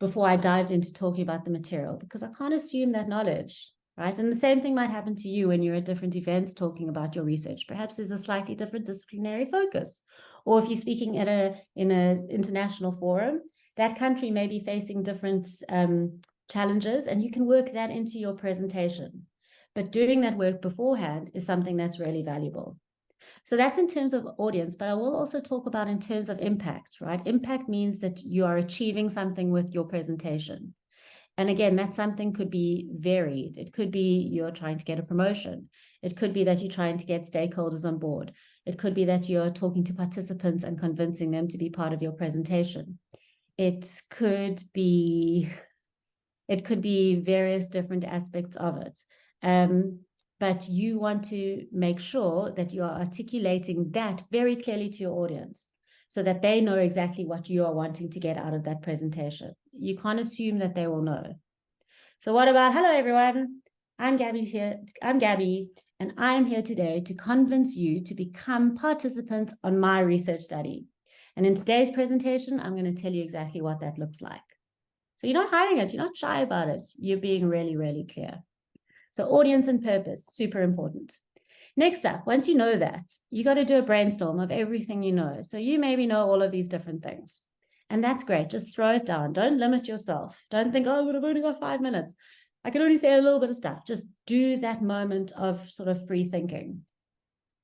Before I dived into talking about the material, because I can't assume that knowledge, right? And the same thing might happen to you when you're at different events talking about your research. Perhaps there's a slightly different disciplinary focus. Or if you're speaking in an international forum, that country may be facing different challenges, and you can work that into your presentation. But doing that work beforehand is something that's really valuable. So that's in terms of audience, but I will also talk about in terms of impact, right? Impact means that you are achieving something with your presentation. And again, that something could be varied. It could be you're trying to get a promotion. It could be that you're trying to get stakeholders on board. It could be that you're talking to participants and convincing them to be part of your presentation. It could be various different aspects of it. But you want to make sure that you are articulating that very clearly to your audience so that they know exactly what you are wanting to get out of that presentation. You can't assume that they will know. So what about, hello everyone, I'm Gabi, and I'm here today to convince you to become participants on my research study. And in today's presentation, I'm going to tell you exactly what that looks like. So you're not hiding it, you're not shy about it, you're being really, really clear. So audience and purpose, super important. Next up, once you know that, you got to do a brainstorm of everything you know. So you maybe know all of these different things. And that's great. Just throw it down. Don't limit yourself. Don't think, oh, I've only got 5 minutes. I can only say a little bit of stuff. Just do that moment of sort of free thinking.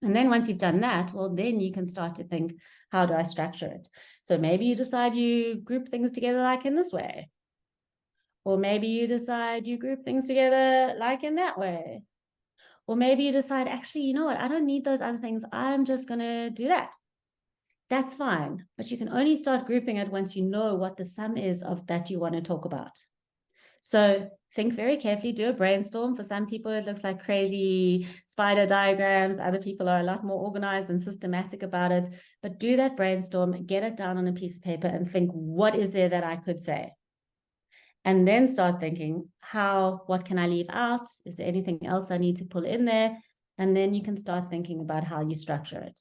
And then once you've done that, well, then you can start to think, how do I structure it? So maybe you decide you group things together like in this way. Or maybe you decide you group things together like in that way. Or maybe you decide, actually, you know what? I don't need those other things. I'm just going to do that. That's fine. But you can only start grouping it once you know what the sum is of that you want to talk about. So think very carefully, do a brainstorm. For some people, it looks like crazy spider diagrams. Other people are a lot more organized and systematic about it. But do that brainstorm, get it down on a piece of paper and think, what is there that I could say? And then start thinking, what can I leave out? Is there anything else I need to pull in there? And then you can start thinking about how you structure it.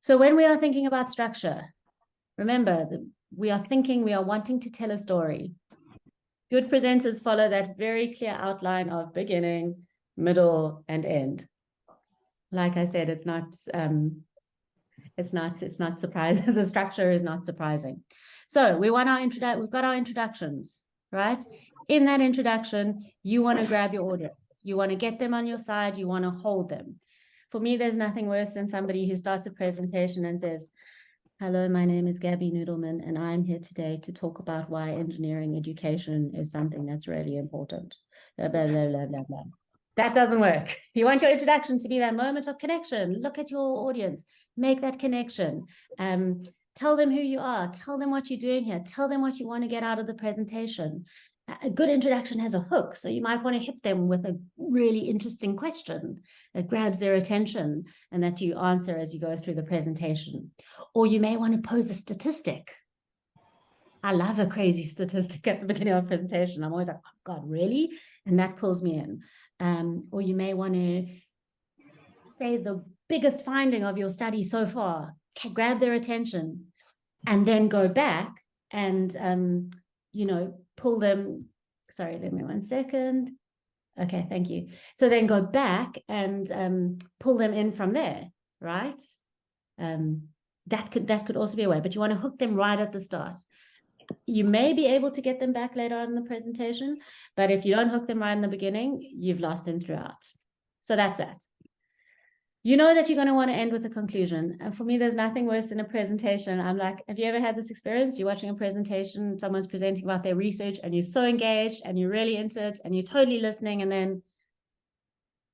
So when we are thinking about structure, remember that we are wanting to tell a story. Good presenters follow that very clear outline of beginning, middle, and end. Like I said, it's not surprising. The structure is not surprising. So we've got our introductions, right? In that introduction, you want to grab your audience. You want to get them on your side. You want to hold them. For me, there's nothing worse than somebody who starts a presentation and says, Hello, my name is Gabi Nudelman, and I'm here today to talk about why engineering education is something that's really important. Blah, blah, blah, blah, blah, blah. That doesn't work. If you want your introduction to be that moment of connection, look at your audience, make that connection. Tell them who you are, tell them what you're doing here, tell them what you want to get out of the presentation. A good introduction has a hook, so you might want to hit them with a really interesting question that grabs their attention and that you answer as you go through the presentation. Or you may want to pose a statistic. I love a crazy statistic at the beginning of a presentation. I'm always like, oh God, really? And that pulls me in. Or you may want to say the biggest finding of your study so far, grab their attention, and then go back and, pull them. Sorry, let me 1 second. Okay, thank you. So then go back and pull them in from there, right? That could also be a way, but you want to hook them right at the start. You may be able to get them back later on in the presentation, but if you don't hook them right in the beginning, you've lost them throughout. So that's that. You know that you're going to want to end with a conclusion. And for me, there's nothing worse than a presentation. I'm like, have you ever had this experience? You're watching a presentation, someone's presenting about their research, and you're so engaged and you're really into it and you're totally listening, and then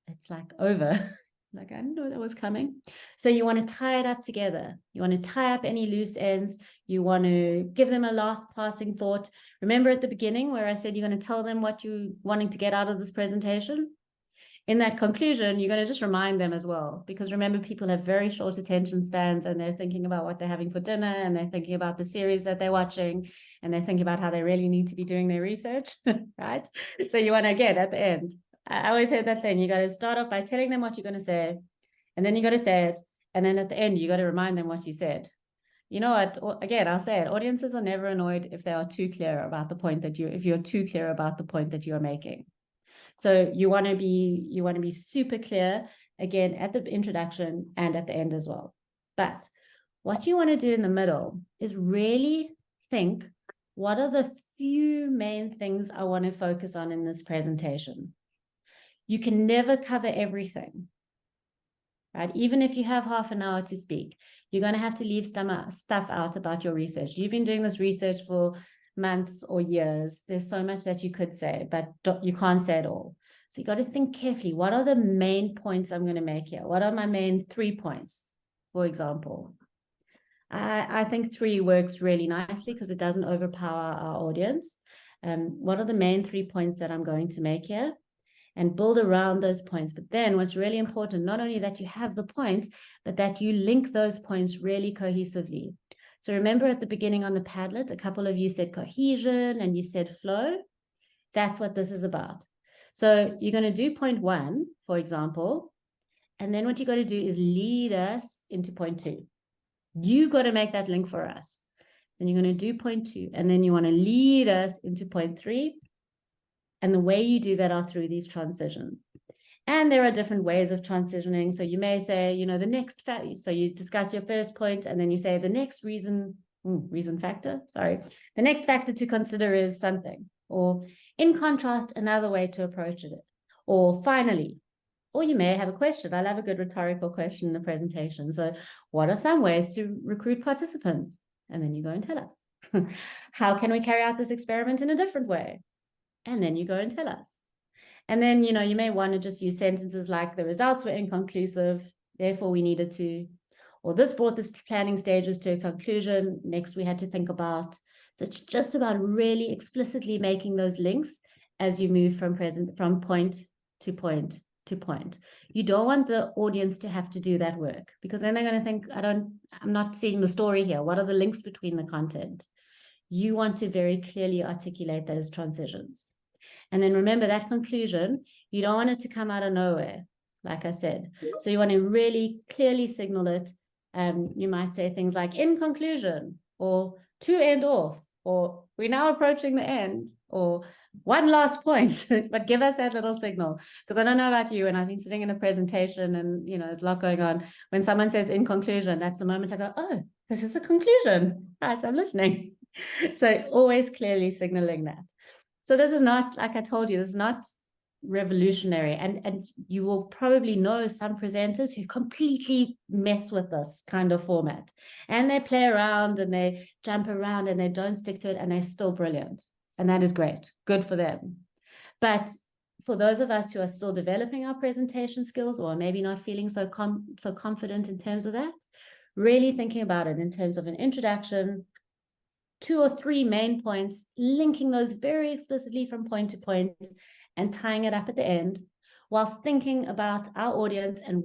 it's like over. Like, I didn't know that was coming. So you want to tie it up together. You want to tie up any loose ends. You want to give them a last passing thought. Remember at the beginning where I said you're going to tell them what you're wanting to get out of this presentation? In that conclusion, you're going to just remind them as well, because remember, people have very short attention spans, and they're thinking about what they're having for dinner, and they're thinking about the series that they're watching, and they're thinking about how they really need to be doing their research, right? So you want to, again, at the end, I always say that thing, you got to start off by telling them what you're going to say, and then you got to say it, and then at the end, you got to remind them what you said. You know what, again, I'll say it, audiences are never annoyed if they are too clear about the point that if you're too clear about the point that you're making. So you want to be super clear, again, at the introduction and at the end as well. But what you want to do in the middle is really think, what are the few main things I want to focus on in this presentation? You can never cover everything, right? Even if you have half an hour to speak, you're going to have to leave stuff out about your research. You've been doing this research for months or years. There's so much that you could say, but you can't say it all. So you got to think carefully. What are the main points I'm going to make here? What are my main 3 points, for example? I think 3 works really nicely because it doesn't overpower our audience. What are the main 3 points that I'm going to make here? And build around those points. But then what's really important, not only that you have the points, but that you link those points really cohesively. So remember at the beginning on the Padlet, a couple of you said cohesion and you said flow. That's what this is about. So you're going to do point 1, for example, and then what you got to do is lead us into point 2. You got to make that link for us. Then you're going to do point 2, and then you want to lead us into point 3. And the way you do that are through these transitions. And there are different ways of transitioning. So you may say, the next factor. So you discuss your first point, and then you say the next the next factor to consider is something. Or in contrast, another way to approach it. Or finally, or you may have a question. I love a good rhetorical question in the presentation. So what are some ways to recruit participants? And then you go and tell us. How can we carry out this experiment in a different way? And then you go and tell us. And then, you may want to just use sentences like the results were inconclusive, therefore we needed to, or this brought the planning stages to a conclusion, next we had to think about. So it's just about really explicitly making those links as you move from point to point to point. You don't want the audience to have to do that work, because then they're going to think, I'm not seeing the story here. What are the links between the content? You want to very clearly articulate those transitions. And then remember that conclusion, you don't want it to come out of nowhere, like I said. So you want to really clearly signal it. You might say things like, in conclusion, or to end off, or we're now approaching the end, or one last point, but give us that little signal. Because I don't know about you, and I've been sitting in a presentation and, there's a lot going on. When someone says in conclusion, that's the moment I go, oh, this is the conclusion. Right, so I'm listening. So always clearly signaling that. So this is not, like I told you, this is not revolutionary. And you will probably know some presenters who completely mess with this kind of format, and they play around and they jump around and they don't stick to it, and they're still brilliant. And that is great. Good for them. But for those of us who are still developing our presentation skills, or maybe not feeling so confident in terms of that, really thinking about it in terms of an introduction, 2 or 3 main points, linking those very explicitly from point to point and tying it up at the end, whilst thinking about our audience and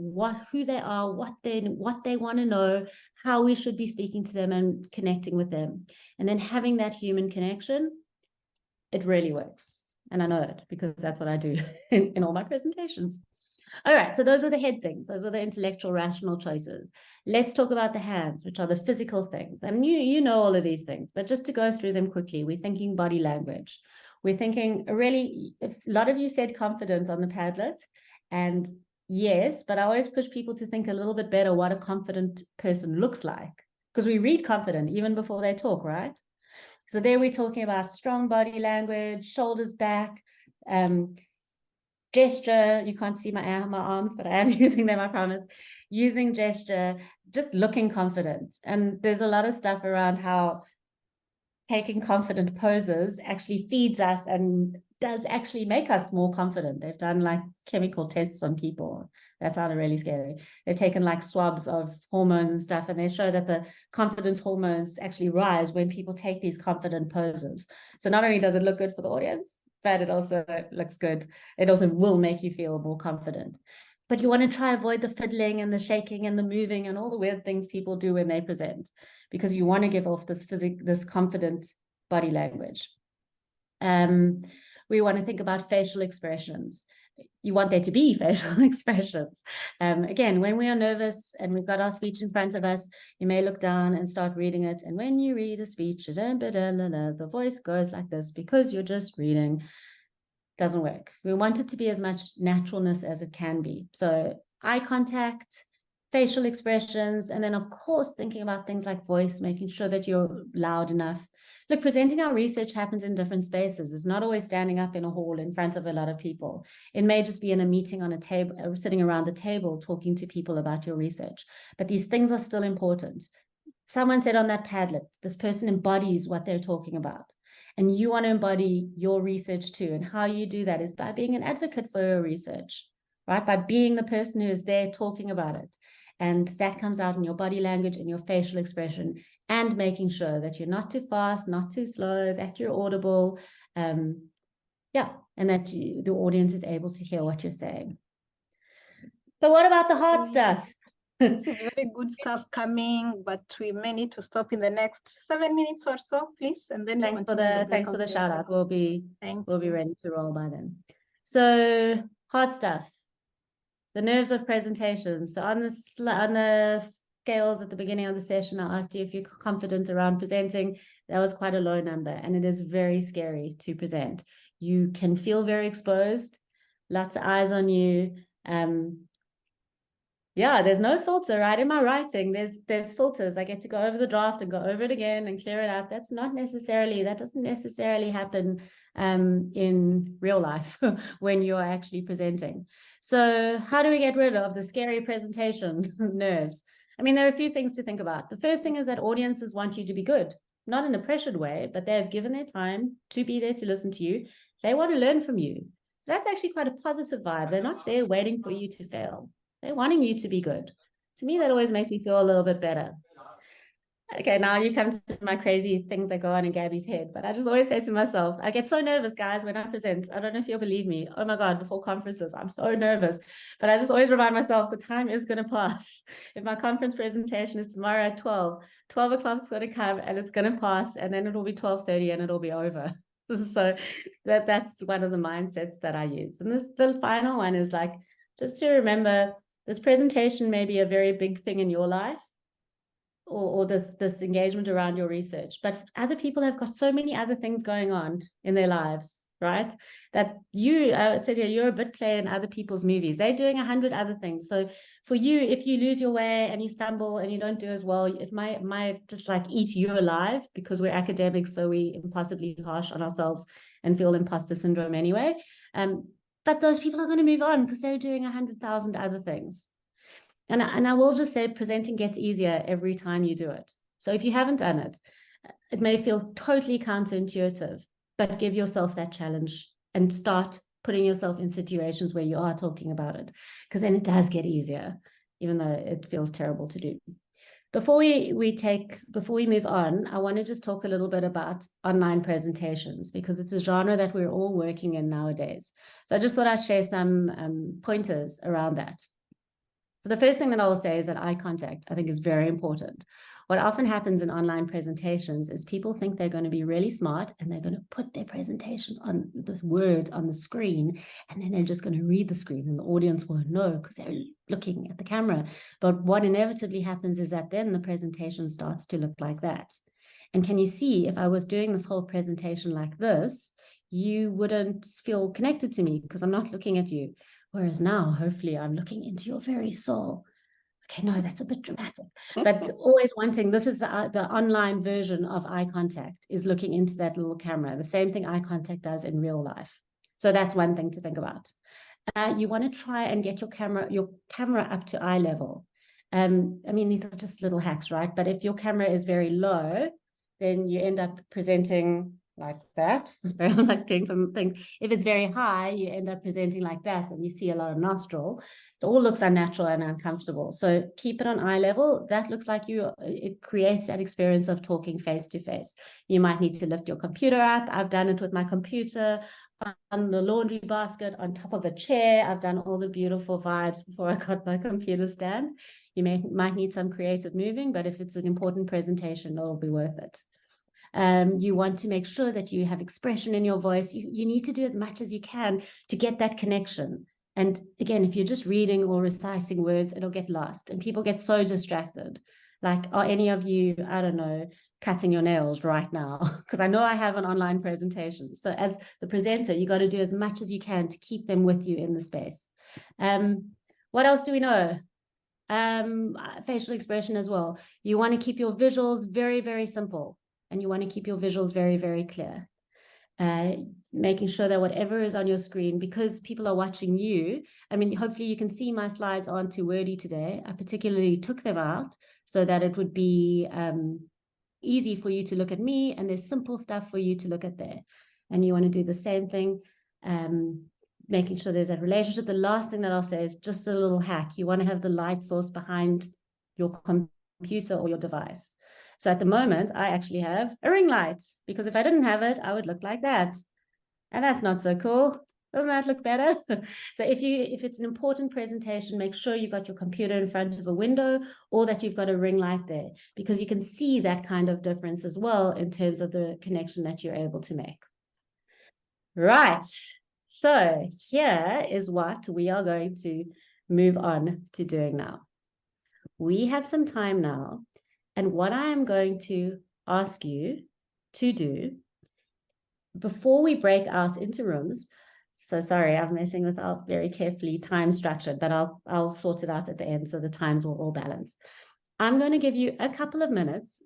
who they are, what they want to know, how we should be speaking to them and connecting with them. And then having that human connection, it really works. And I know it because that's what I do in all my presentations. All right, so those are the head things. Those are the intellectual, rational choices. Let's talk about the hands, which are the physical things. And you know all of these things, but just to go through them quickly, we're thinking body language. We're thinking really, a lot of you said confident on the Padlet, and yes, but I always push people to think a little bit better what a confident person looks like, because we read confident even before they talk, right? So there we're talking about strong body language, shoulders back, gesture. You can't see my arms, but I am using them, I promise. Using gesture, just looking confident. And there's a lot of stuff around how taking confident poses actually feeds us and does actually make us more confident. They've done like chemical tests on people. That sounded really scary. They've taken like swabs of hormones and stuff, and they show that the confidence hormones actually rise when people take these confident poses. So not only does it look good for the audience, but it also looks good. It also will make you feel more confident. But you want to try avoid the fiddling and the shaking and the moving and all the weird things people do when they present, because you want to give off this confident body language. We want to think about facial expressions. You want there to be facial expressions. Again, when we are nervous and we've got our speech in front of us, you may look down and start reading it. And when you read a speech, the voice goes like this because you're just reading. Doesn't work. We want it to be as much naturalness as it can be. So eye contact, facial expressions, and then of course thinking about things like voice, making sure that you're loud enough. Look, presenting our research happens in different spaces. It's not always standing up in a hall in front of a lot of people. It may just be in a meeting on a table, sitting around the table talking to people about your research. But these things are still important. Someone said on that Padlet, this person embodies what they're talking about. And you want to embody your research too. And how you do that is by being an advocate for your research, right? By being the person who is there talking about it. And that comes out in your body language and your facial expression, and making sure that you're not too fast, not too slow, that you're audible. And that the audience is able to hear what you're saying. So what about the hard stuff? This is very good stuff coming, but we may need to stop in the next 7 minutes or so, please. And then thanks for the shout out. We'll be ready to roll by then. So hard stuff, the nerves of presentations. So on the scales at the beginning of the session, I asked you if you're confident around presenting. That was quite a low number, and it is very scary to present. You can feel very exposed, lots of eyes on you. There's no filter, right? In my writing, there's filters. I get to go over the draft and go over it again and clear it up. That doesn't necessarily happen in real life when you're actually presenting. So how do we get rid of the scary presentation nerves? I mean, there are a few things to think about. The first thing is that audiences want you to be good, not in a pressured way, but they've given their time to be there to listen to you. They want to learn from you. So that's actually quite a positive vibe. They're not there waiting for you to fail. They're wanting you to be good. To me, that always makes me feel a little bit better. Okay, now you come to my crazy things that go on in Gabi's head, but I just always say to myself, I get so nervous, guys, when I present. I don't know if you'll believe me. Oh my God, before conferences, I'm so nervous. But I just always remind myself the time is going to pass. If my conference presentation is tomorrow at 12 o'clock is going to come and it's going to pass, and then it'll be 12:30 and it'll be over. So that's one of the mindsets that I use. And the final one is like, just to remember, this presentation may be a very big thing in your life, or this engagement around your research, but other people have got so many other things going on in their lives, right? That I said, you're a bit player in other people's movies. They're doing 100 other things. So for you, if you lose your way and you stumble and you don't do as well, it might just like eat you alive, because we're academics, so we impossibly harsh on ourselves and feel imposter syndrome anyway. but those people are going to move on because they're doing 100,000 other things. And I will just say presenting gets easier every time you do it. So if you haven't done it, it may feel totally counterintuitive, but give yourself that challenge and start putting yourself in situations where you are talking about it, because then it does get easier, even though it feels terrible to do. Before we move on, I want to just talk a little bit about online presentations, because it's a genre that we're all working in nowadays. So I just thought I'd share some pointers around that. So the first thing that I will say is that eye contact, I think, is very important. What often happens in online presentations is people think they're going to be really smart and they're going to put their presentations on the words on the screen, and then they're just going to read the screen and the audience won't know because they're looking at the camera. But what inevitably happens is that then the presentation starts to look like that. And can you see, if I was doing this whole presentation like this, you wouldn't feel connected to me because I'm not looking at you. Whereas now, hopefully, I'm looking into your very soul. Okay, no, that's a bit dramatic. But always wanting, this is the online version of eye contact, is looking into that little camera. The same thing eye contact does in real life. So that's one thing to think about. You want to try and get your camera up to eye level. I mean, these are just little hacks, right? But if your camera is very low, then you end up presenting like that. So I'm like doing some things. If it's very high, you end up presenting like that, and you see a lot of nostril. It all looks unnatural and uncomfortable. So keep it on eye level. That looks like it creates that experience of talking face to face. You might need to lift your computer up. I've done it with my computer on the laundry basket, on top of a chair. I've done all the beautiful vibes before I got my computer stand. You might need some creative moving, but if it's an important presentation, it'll be worth it. You want to make sure that you have expression in your voice. You need to do as much as you can to get that connection. And again, if you're just reading or reciting words, it'll get lost and people get so distracted. Like, are any of you, I don't know, cutting your nails right now? Because I know I have an online presentation. So as the presenter, you got to do as much as you can to keep them with you in the space. What else do we know? Facial expression as well. You want to keep your visuals very, very simple. And you want to keep your visuals very, very clear. Making sure that whatever is on your screen, because people are watching you, I mean, hopefully you can see my slides aren't too wordy today. I particularly took them out so that it would be easy for you to look at me, and there's simple stuff for you to look at there. And you want to do the same thing, making sure there's that relationship. The last thing that I'll say is just a little hack. You want to have the light source behind your computer or your device. So at the moment, I actually have a ring light, because if I didn't have it, I would look like that. And that's not so cool. Doesn't that look better? So if it's an important presentation, make sure you've got your computer in front of a window, or that you've got a ring light there, because you can see that kind of difference as well in terms of the connection that you're able to make. Right. So here is what we are going to move on to doing now. We have some time now. And what I am going to ask you to do before we break out into rooms, so sorry, I'm messing with our very carefully time structured, but I'll sort it out at the end so the times will all balance. I'm going to give you a couple of minutes.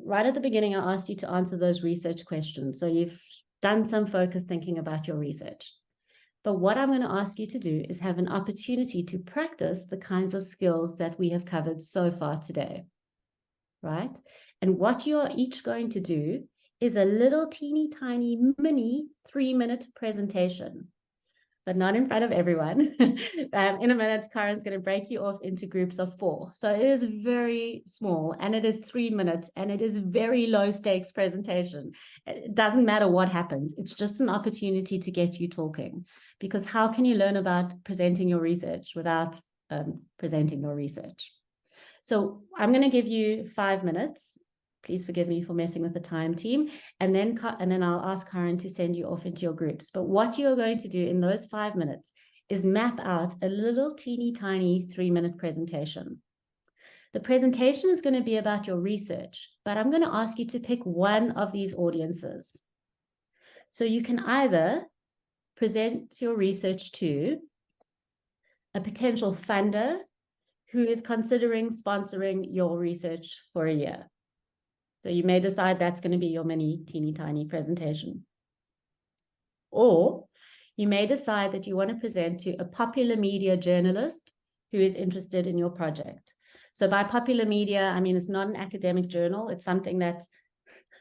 Right at the beginning, I asked you to answer those research questions. So you've done some focused thinking about your research. But what I'm going to ask you to do is have an opportunity to practice the kinds of skills that we have covered so far today. Right? And what you are each going to do is a little teeny tiny mini 3-minute presentation, but not in front of everyone. In a minute, Karen's going to break you off into groups of 4. So it is very small, and it is 3 minutes, and it is very low stakes presentation. It doesn't matter what happens. It's just an opportunity to get you talking, because how can you learn about presenting your research without presenting your research? So I'm going to give you 5 minutes. Please forgive me for messing with the time, team. And then I'll ask Karen to send you off into your groups. But what you're going to do in those 5 minutes is map out a little teeny tiny 3-minute presentation. The presentation is going to be about your research, but I'm going to ask you to pick one of these audiences. So you can either present your research to a potential funder who is considering sponsoring your research for a year. So you may decide that's going to be your mini teeny tiny presentation. Or you may decide that you want to present to a popular media journalist who is interested in your project. So by popular media, I mean, it's not an academic journal. It's something that's,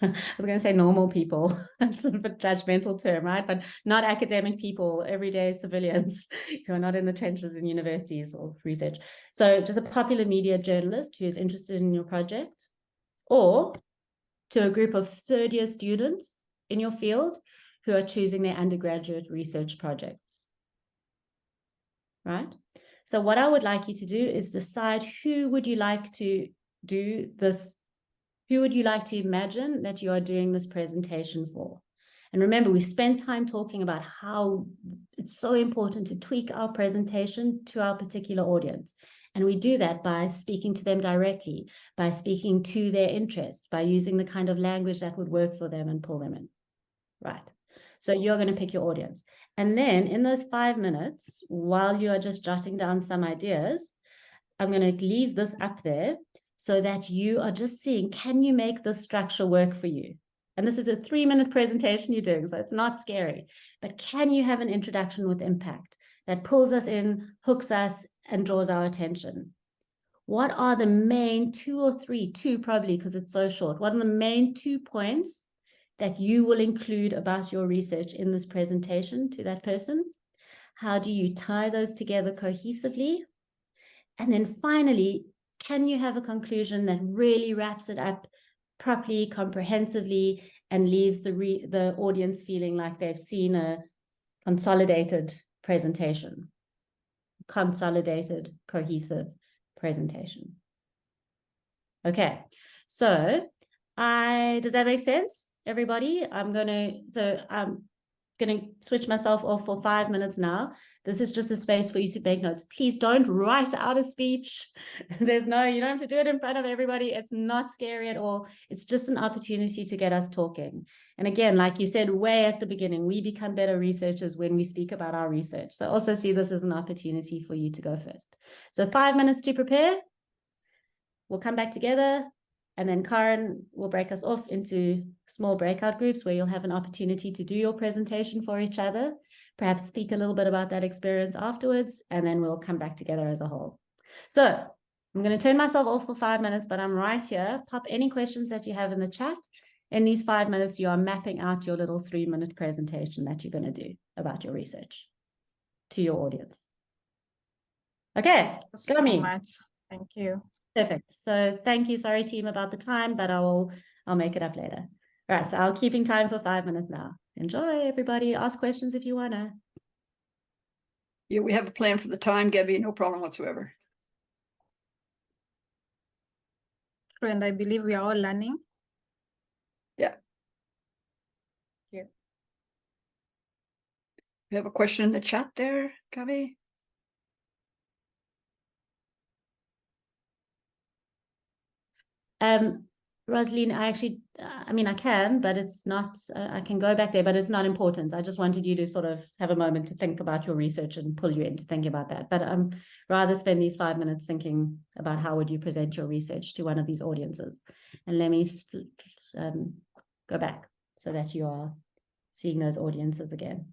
I was going to say normal people. That's a bit judgmental term, right? But not academic people, everyday civilians who are not in the trenches in universities or research. So just a popular media journalist who is interested in your project, or to a group of third-year students in your field who are choosing their undergraduate research projects, right? So what I would like you to do is decide who would you like to do this, who would you like to imagine that you are doing this presentation for? And remember, we spent time talking about how it's so important to tweak our presentation to our particular audience. And we do that by speaking to them directly, by speaking to their interests, by using the kind of language that would work for them and pull them in, right? So you're going to pick your audience. And then in those 5 minutes, while you are just jotting down some ideas, I'm going to leave this up there so that you are just seeing, can you make this structure work for you? And this is a 3-minute presentation you're doing, so it's not scary. But can you have an introduction with impact that pulls us in, hooks us, and draws our attention? What are the main two probably, because it's so short, what are the main 2 points that you will include about your research in this presentation to that person? How do you tie those together cohesively? And then finally, can you have a conclusion that really wraps it up properly, comprehensively, and leaves the audience feeling like they've seen a consolidated presentation, consolidated, cohesive presentation? Okay, so does that make sense, everybody? I'm gonna switch myself off for 5 minutes now. This is just a space for you to make notes. Please don't write out a speech. You don't have to do it in front of everybody. It's not scary at all. It's just an opportunity to get us talking. And again, like you said, way at the beginning, we become better researchers when we speak about our research. So also see this as an opportunity for you to go first. So 5 minutes to prepare. We'll come back together. And then Karen will break us off into small breakout groups where you'll have an opportunity to do your presentation for each other, perhaps speak a little bit about that experience afterwards, and then we'll come back together as a whole. So I'm going to turn myself off for 5 minutes, but I'm right here. Pop any questions that you have in the chat. In these 5 minutes, you are mapping out your little 3-minute presentation that you're going to do about your research to your audience. Okay, So Gabi. much. Thank you. Perfect. So thank you. Sorry, team, about the time, but I'll make it up later. All right. So I'll keeping time for 5 minutes now. Enjoy, everybody. Ask questions if you wanna. Yeah, we have a plan for the time, Gabi, no problem whatsoever. And I believe we are all learning. Yeah. Yeah. You have a question in the chat there, Gabi? Rosaline, I can, but it's not, I can go back there, but it's not important. I just wanted you to sort of have a moment to think about your research and pull you into thinking about that. But rather spend these 5 minutes thinking about how would you present your research to one of these audiences. And let me go back so that you are seeing those audiences again.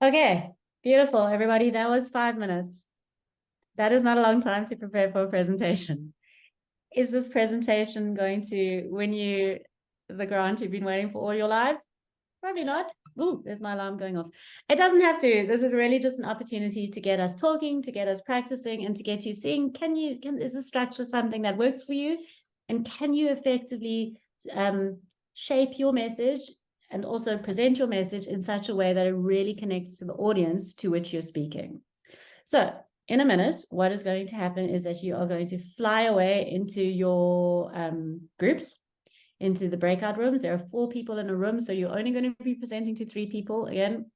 Okay, beautiful, everybody. That was 5 minutes. That is not a long time to prepare for a presentation. Is this presentation going to win you the grant you've been waiting for all your life? Probably not. Ooh, there's my alarm going off. It doesn't have to. This is really just an opportunity to get us talking, to get us practicing, and to get you seeing, is the structure something that works for you? And can you effectively shape your message and also present your message in such a way that it really connects to the audience to which you're speaking? So in a minute, what is going to happen is that you are going to fly away into your groups, into the breakout rooms. There are 4 people in a room, so you're only going to be presenting to 3 people. Again,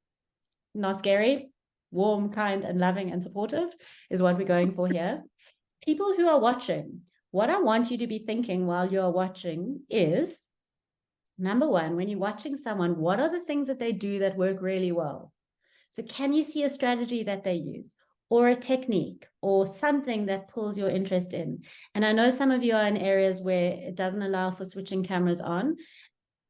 not scary, warm, kind, and loving and supportive is what we're going for here. People who are watching, what I want you to be thinking while you're watching is, number one, when you're watching someone, what are the things that they do that work really well? So can you see a strategy that they use, or a technique, or something that pulls your interest in? And I know some of you are in areas where it doesn't allow for switching cameras on,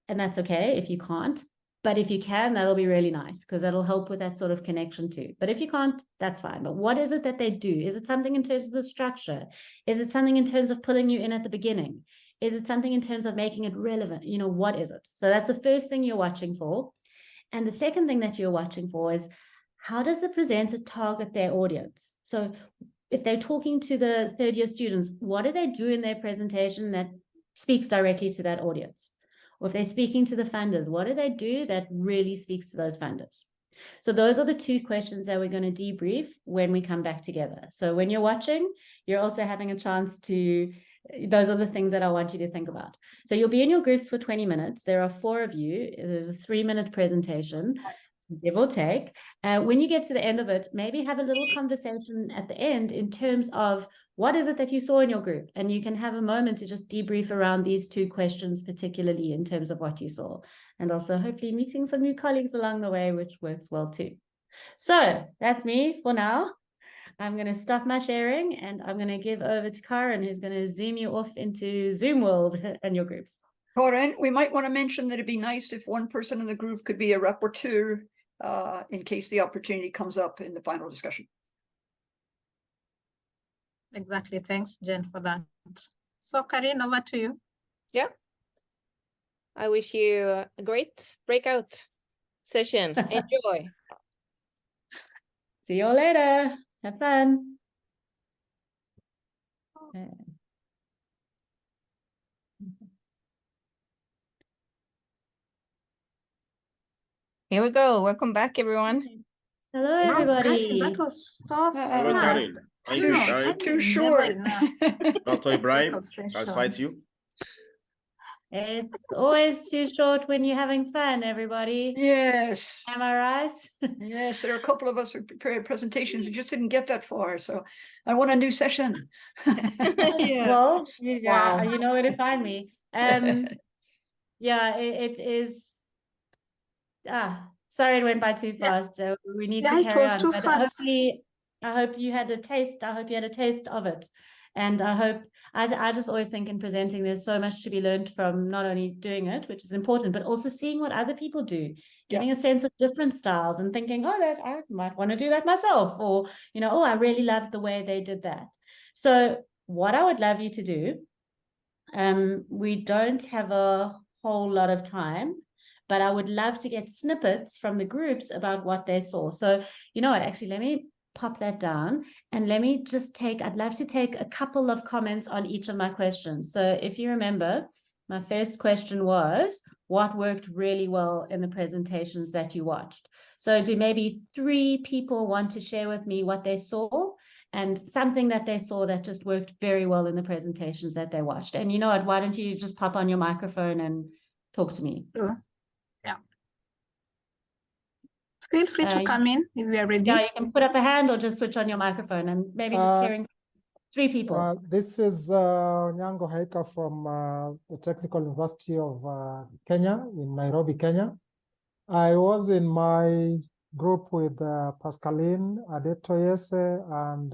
and that's okay if you can't. But if you can, that'll be really nice, because that'll help with that sort of connection too. But if you can't, that's fine. But what is it that they do? Is it something in terms of the structure? Is it something in terms of pulling you in at the beginning? Is it something in terms of making it relevant? You know, what is it? So that's the first thing you're watching for. And the second thing that you're watching for is, how does the presenter target their audience? So if they're talking to the third-year students, what do they do in their presentation that speaks directly to that audience? Or if they're speaking to the funders, what do they do that really speaks to those funders? So those are the 2 questions that we're going to debrief when we come back together. So when you're watching, you're also having a chance to, those are the things that I want you to think about. So you'll be in your groups for 20 minutes. There are 4 of you. There's a 3-minute presentation, give or take. When you get to the end of it, maybe have a little conversation at the end in terms of what is it that you saw in your group, and you can have a moment to just debrief around these 2 questions, particularly in terms of what you saw, and also hopefully meeting some new colleagues along the way, which works well too. So that's me for now. I'm going to stop my sharing, and I'm going to give over to Karen, who's going to zoom you off into Zoom world and your groups. Karen, we might want to mention that it'd be nice if one person in the group could be a rapporteur in case the opportunity comes up in the final discussion. Exactly. Thanks, Jen, for that. So, Karin, over to you. Yeah. I wish you a great breakout session. Enjoy. See you all later. Have fun. Okay. Here we go. Welcome back, everyone. Hello, Wow, everybody. Karin, that was so Hello, fast. Karin. Thank you, Karin. Too short. Dr. Ibrahim, Breakout I'll cite sessions. you. It's always too short when you're having fun, everybody. Yes. Am I right? Yes, there are a couple of us who prepared presentations who just didn't get that far. So I want a new session. Yeah. Well, yeah, Wow. you know where to find me. Yeah, it is. Sorry, it went by too fast. We need Yeah, to it carry was on. too But fast. hopefully, I hope you had a taste. I hope you had a taste of it. And I hope, I just always think in presenting, there's so much to be learned from not only doing it, which is important, but also seeing what other people do, getting a sense of different styles and thinking, oh, that I might want to do that myself. Or, you know, oh, I really loved the way they did that. So what I would love you to do, we don't have a whole lot of time, but I would love to get snippets from the groups about what they saw. So, you know what, actually, let me pop that down and let me just I'd love to take a couple of comments on each of my questions. So if you remember, my first question was, what worked really well in the presentations that you watched? So do maybe 3 people want to share with me what they saw and something that they saw that just worked very well in the presentations that they watched? And you know what, why don't you just pop on your microphone and talk to me? Sure. Yeah. Feel free to come in if you are ready. Yeah, you can put up a hand or just switch on your microphone and maybe just hearing 3 people. This is Nyango Haika from the Technical University of Kenya in Nairobi, Kenya. I was in my group with Pascaline Adetoyese and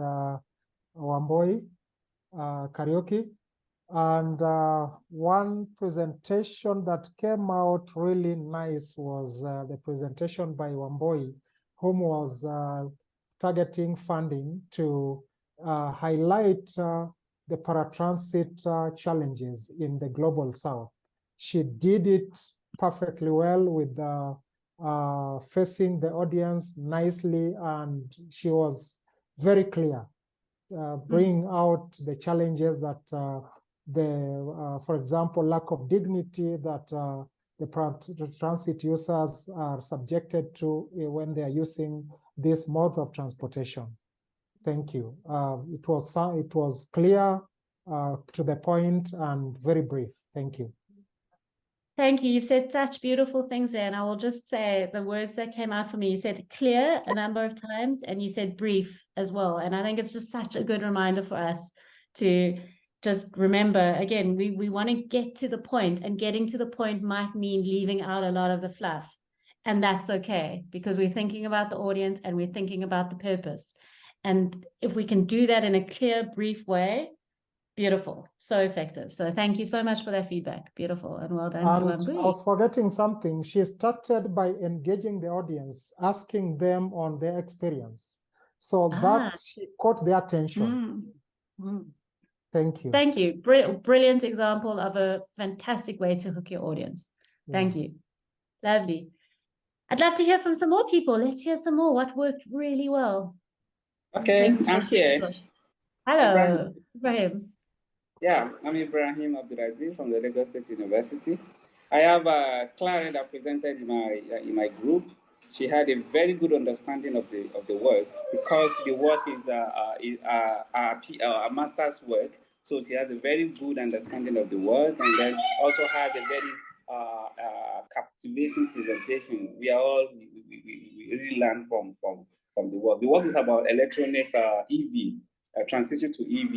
Wamboi Karaoke. And one presentation that came out really nice was the presentation by Wamboi whom was targeting funding to highlight the paratransit challenges in the global south. She did it perfectly well with facing the audience nicely, and she was very clear, bringing out the challenges that for example, lack of dignity that the transit users are subjected to when they are using this mode of transportation. Thank you. It was clear, to the point, and very brief. Thank you. Thank you. You've said such beautiful things there, and I will just say the words that came out for me. You said clear a number of times, and you said brief as well. And I think it's just such a good reminder for us to just remember, again, we want to get to the point, and getting to the point might mean leaving out a lot of the fluff. And that's okay, because we're thinking about the audience and we're thinking about the purpose. And if we can do that in a clear, brief way, beautiful, so effective. So thank you so much for that feedback. Beautiful, and well done to And I was forgetting something. She started by engaging the audience, asking them on their experience, so that she caught their attention. Thank you. Thank you. Brilliant example of a fantastic way to hook your audience. Thank you. Lovely. I'd love to hear from some more people. Let's hear some more. What worked really well? Okay, I'm here. Hello, Ibrahim. Yeah, I'm Ibrahim Abdulaziz from the Lagos State University. I have Clara that presented in my group. She had a very good understanding of the work, because the work is a master's work. So she has a very good understanding of the work, and then also had a very captivating presentation. We really learn from the work. The work is about electronic EV. Transition to EV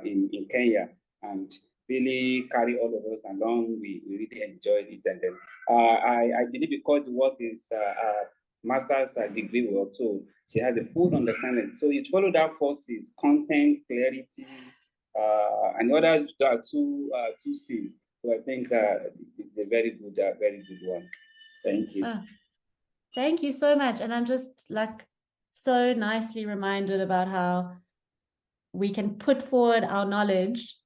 in Kenya, and really carry all of us along. We really enjoyed it, and then I believe because the work is master's degree work, so she has a full understanding. So it followed that forces: content, clarity, and other two C's. So I think it's a very good one. Thank you. Thank you so much, and I'm just so nicely reminded about how we can put forward our knowledge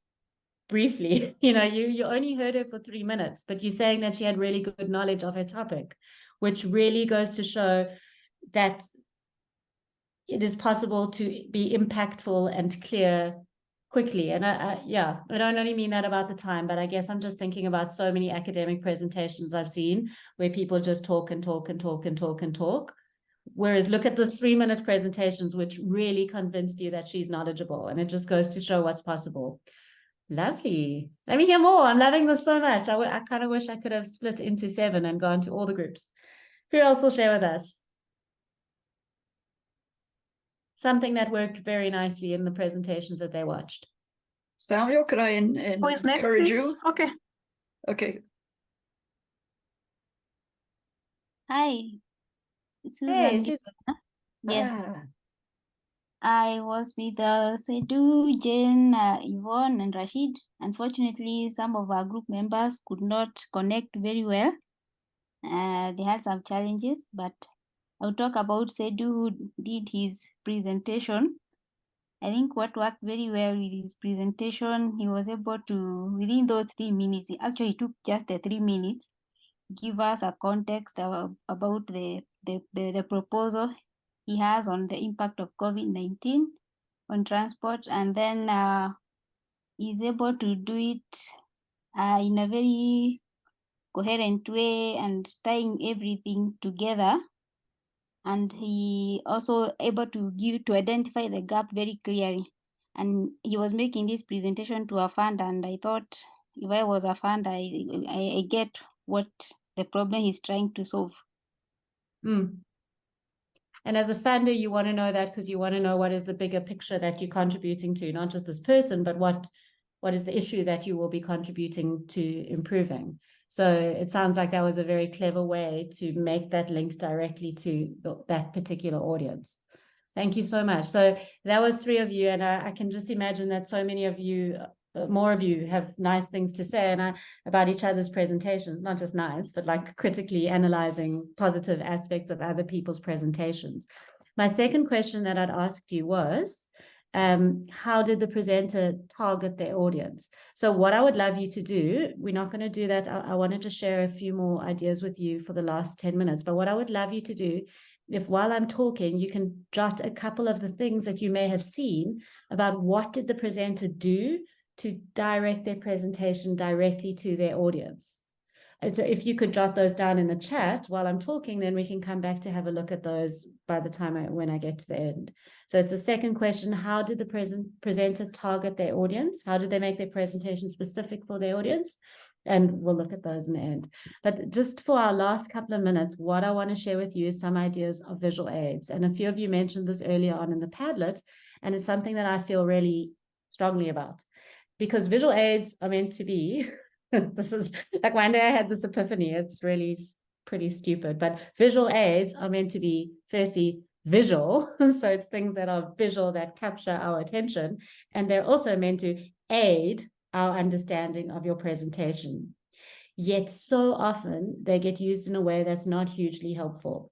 briefly. You only heard her for 3 minutes, but you're saying that she had really good knowledge of her topic, which really goes to show that it is possible to be impactful and clear quickly. And I don't only mean that about the time, but I guess I'm just thinking about so many academic presentations I've seen where people just talk and talk and talk and talk and talk. Whereas look at those 3-minute presentations, which really convinced you that she's knowledgeable, and it just goes to show what's possible. Lovely. Let me hear more. I'm loving this so much. I kind of wish I could have split into 7 and gone to all the groups. Who else will share with us? Something that worked very nicely in the presentations that they watched. Samuel, could I Who is next, encourage please? you? Okay. Okay. Hi, Susan. Hey, Susan. Yes, I was with Sedu, Jen, Yvonne, and Rashid. Unfortunately, some of our group members could not connect very well. They had some challenges, but I'll talk about Sedu, who did his presentation. I think what worked very well with his presentation, he was able to, within those 3 minutes, it actually took just the 3 minutes, give us a context about the proposal he has on the impact of COVID-19 on transport, and then he's able to do it in a very coherent way and tying everything together. And he also able to identify the gap very clearly. And he was making this presentation to a fund, and I thought, if I was a fund, I get what the problem he's trying to solve. And as a funder, you want to know that because you want to know what is the bigger picture that you're contributing to, not just this person, but what is the issue that you will be contributing to improving. So it sounds like that was a very clever way to make that link directly to that particular audience. Thank you so much. So that was 3 of you, and I can just imagine that so many of you more of you have nice things to say and about each other's presentations, not just nice, but like critically analyzing positive aspects of other people's presentations. My second question that I'd asked you was, how did the presenter target their audience? So what I would love you to do, we're not going to do that. I wanted to share a few more ideas with you for the last 10 minutes, but what I would love you to do, if while I'm talking, you can jot a couple of the things that you may have seen about what did the presenter do to direct their presentation directly to their audience. And so if you could jot those down in the chat while I'm talking, then we can come back to have a look at those by the time when I get to the end. So it's a second question. How did the presenter target their audience? How did they make their presentation specific for their audience? And we'll look at those in the end. But just for our last couple of minutes, what I want to share with you is some ideas of visual aids. And a few of you mentioned this earlier on in the Padlet, and it's something that I feel really strongly about. Because visual aids are meant to be, this is like one day I had this epiphany, it's really pretty stupid, but visual aids are meant to be, firstly, visual. So it's things that are visual that capture our attention. And they're also meant to aid our understanding of your presentation. Yet so often they get used in a way that's not hugely helpful.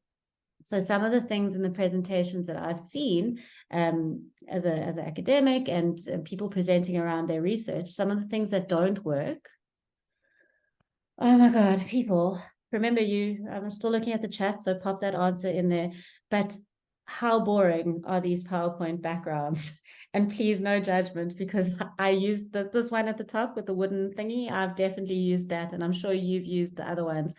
So some of the things in the presentations that I've seen as an academic and people presenting around their research, some of the things that don't work. Oh my God, people, remember you, I'm still looking at the chat, so pop that answer in there. But how boring are these PowerPoint backgrounds? And please, no judgment, because I used this one at the top with the wooden thingy. I've definitely used that, and I'm sure you've used the other ones.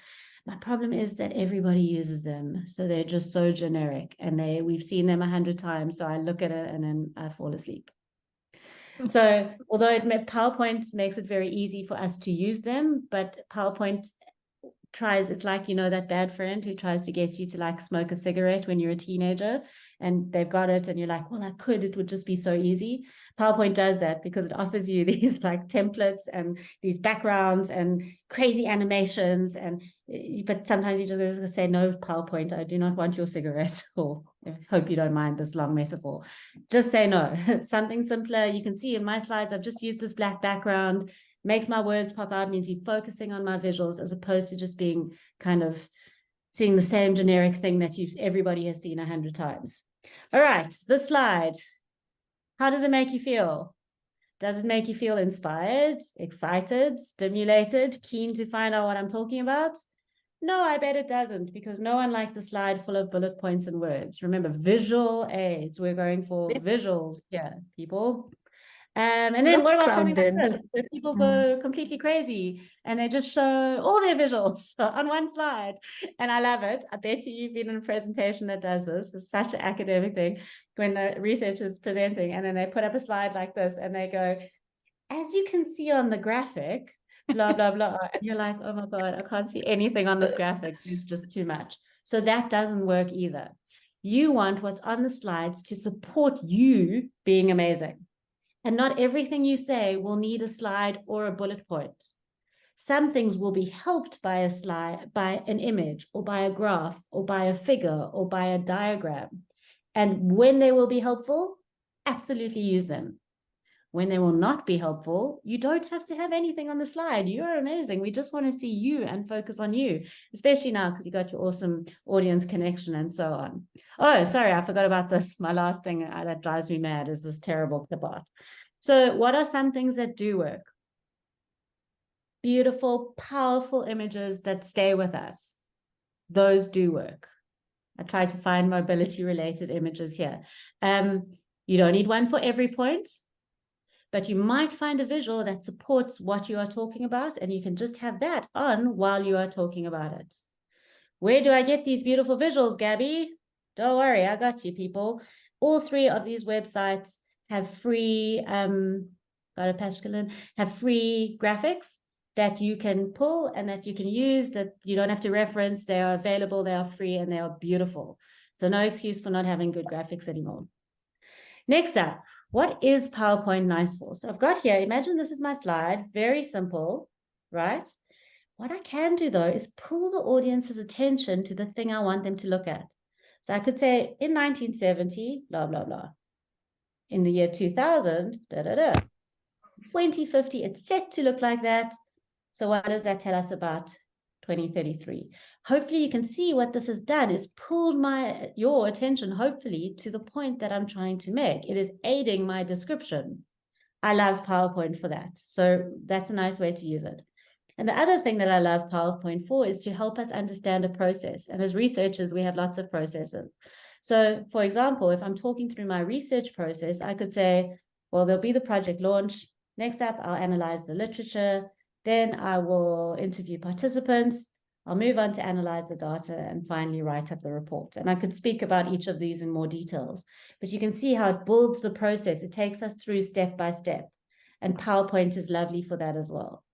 My problem is that everybody uses them. So they're just so generic, and we've seen them 100 times. So I look at it and then I fall asleep. So although PowerPoint makes it very easy for us to use them, but PowerPoint it's like, you know, that bad friend who tries to get you to like smoke a cigarette when you're a teenager and they've got it and you're like, well, it would just be so easy. PowerPoint does that because it offers you these like templates and these backgrounds and crazy animations, but sometimes you just say, no, PowerPoint, I do not want your cigarette, or I hope you don't mind this long metaphor. Just say no. Something simpler. You can see in my slides, I've just used this black background. Makes my words pop out, means you're focusing on my visuals as opposed to just being kind of seeing the same generic thing that everybody has seen 100 times. All right, this slide. How does it make you feel? Does it make you feel inspired, excited, stimulated, keen to find out what I'm talking about? No, I bet it doesn't, because no one likes a slide full of bullet points and words. Remember, visual aids. We're going for visuals here, people. And then what about something like this, where people go completely crazy and they just show all their visuals on one slide? And I love it. I bet you've been in a presentation that does this. It's such an academic thing when the researcher is presenting and then they put up a slide like this and they go, as you can see on the graphic, blah, blah, blah. And you're like, oh my God, I can't see anything on this graphic. It's just too much. So that doesn't work either. You want what's on the slides to support you being amazing. And not everything you say will need a slide or a bullet point. Some things will be helped by a slide, by an image, or by a graph, or by a figure, or by a diagram. And when they will be helpful, absolutely use them. When they will not be helpful, you don't have to have anything on the slide. You're amazing. We just want to see you and focus on you, especially now because you got your awesome audience connection and so on. Oh, sorry, I forgot about this. My last thing that drives me mad is this terrible clip art. So what are some things that do work? Beautiful, powerful images that stay with us. Those do work. I tried to find mobility related images here. You don't need one for every point, but you might find a visual that supports what you are talking about, and you can just have that on while you are talking about it. Where do I get these beautiful visuals, Gabi? Don't worry, I got you, people. All three of these websites have free, have free graphics that you can pull and that you can use, that you don't have to reference. They are available, they are free, and they are beautiful. So no excuse for not having good graphics anymore. Next up, what is PowerPoint nice for? So I've got here, imagine this is my slide, very simple, right? What I can do though is pull the audience's attention to the thing I want them to look at. So I could say in 1970, blah, blah, blah. In the year 2000, da, da, da. 2050, it's set to look like that. So what does that tell us about 2033? Hopefully you can see what this has done is pulled your attention, hopefully, to the point that I'm trying to make. It is aiding my description. I love PowerPoint for that. So that's a nice way to use it. And the other thing that I love PowerPoint for is to help us understand a process. And as researchers, we have lots of processes. So for example, if I'm talking through my research process, I could say, well, there'll be the project launch. Next up, I'll analyze the literature. Then I will interview participants. I'll move on to analyze the data and finally write up the report. And I could speak about each of these in more details, but you can see how it builds the process. It takes us through step by step, and PowerPoint is lovely for that as well.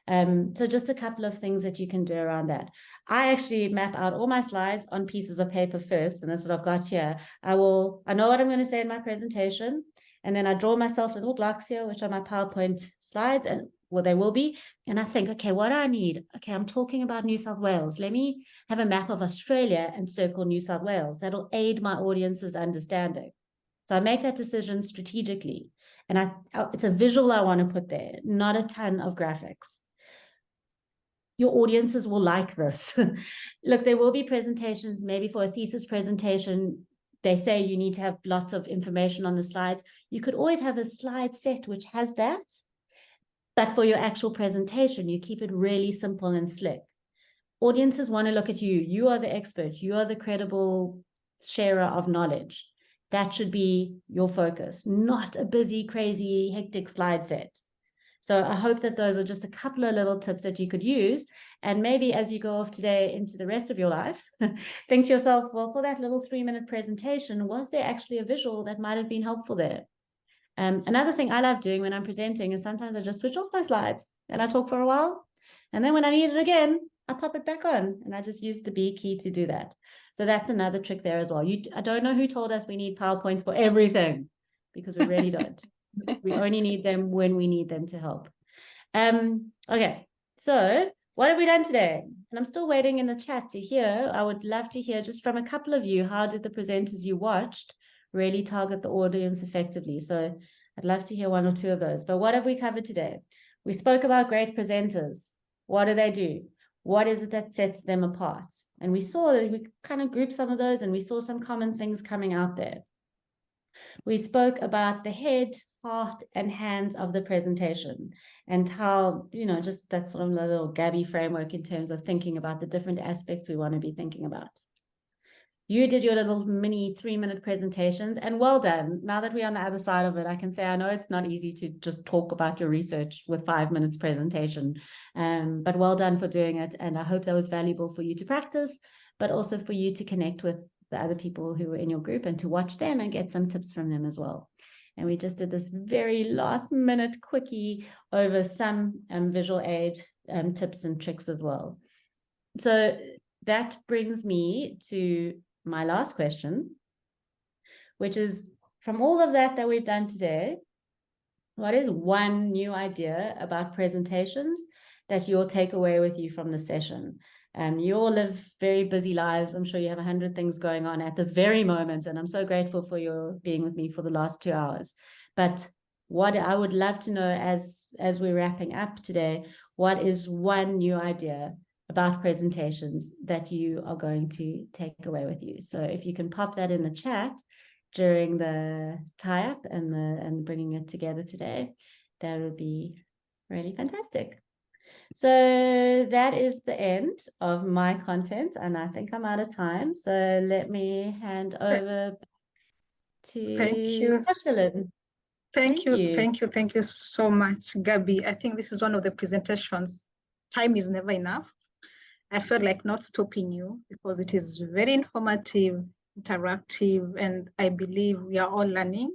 So just a couple of things that you can do around that. I actually map out all my slides on pieces of paper first, and that's what I've got here. I know what I'm going to say in my presentation, and then I draw myself little blocks here, which are my PowerPoint slides, and well, they will be. And I think, okay, what do I need? Okay, I'm talking about New South Wales. Let me have a map of Australia and circle New South Wales. That'll aid my audience's understanding. So I make that decision strategically. And it's a visual I want to put there, not a ton of graphics. Your audiences will like this. Look, there will be presentations, maybe for a thesis presentation, they say you need to have lots of information on the slides. You could always have a slide set which has that. But for your actual presentation, you keep it really simple and slick. Audiences want to look at you. You are the expert. You are the credible sharer of knowledge. That should be your focus, not a busy, crazy, hectic slide set. So I hope that those are just a couple of little tips that you could use. And maybe as you go off today into the rest of your life, think to yourself, well, for that little 3-minute presentation, was there actually a visual that might have been helpful there? Another thing I love doing when I'm presenting is sometimes I just switch off my slides and I talk for a while. And then when I need it again, I pop it back on and I just use the B key to do that. So that's another trick there as well. I don't know who told us we need PowerPoints for everything, because we really don't. We only need them when we need them to help. Okay, so what have we done today? And I'm still waiting in the chat to hear. I would love to hear just from a couple of you, how did the presenters you watched really target the audience effectively? So I'd love to hear 1 or 2 of those. But what have we covered today? We spoke about great presenters. What do? What is it that sets them apart? And we saw that we kind of grouped some of those and we saw some common things coming out there. We spoke about the head, heart, and hands of the presentation and how, just that sort of little Gabi framework in terms of thinking about the different aspects we want to be thinking about. You did your little mini 3-minute presentations, and well done. Now that we're on the other side of it, I can say I know it's not easy to just talk about your research with 5 minutes presentation, but well done for doing it. And I hope that was valuable for you to practice, but also for you to connect with the other people who were in your group and to watch them and get some tips from them as well. And we just did this very last minute quickie over some visual aid tips and tricks as well. So that brings me to my last question, which is, from all of that we've done today, what is one new idea about presentations that you'll take away with you from the session? You all live very busy lives. I'm sure you have 100 things going on at this very moment, and I'm so grateful for your being with me for the last 2 hours. But what I would love to know as we're wrapping up today, what is one new idea about presentations that you are going to take away with you? So if you can pop that in the chat during the tie-up and bringing it together today, that would be really fantastic. So that is the end of my content, and I think I'm out of time. So let me hand over to Ashlyn. Thank you so much, Gabi. I think this is one of the presentations. Time is never enough. I felt like not stopping you because it is very informative, interactive, and I believe we are all learning.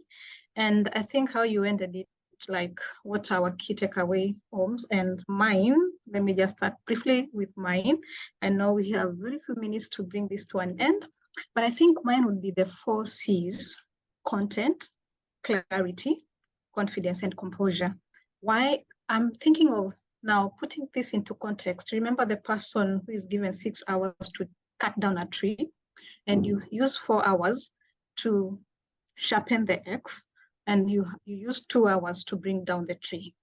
And I think how you ended it, like what our key takeaway homes, and mine, let me just start briefly with mine. I know we have very few minutes to bring this to an end, but I think mine would be the 4 C's: content, clarity, confidence, and composure. Why I'm thinking of now putting this into context. Remember the person who is given 6 hours to cut down a tree, and you use 4 hours to sharpen the axe, and you use 2 hours to bring down the tree.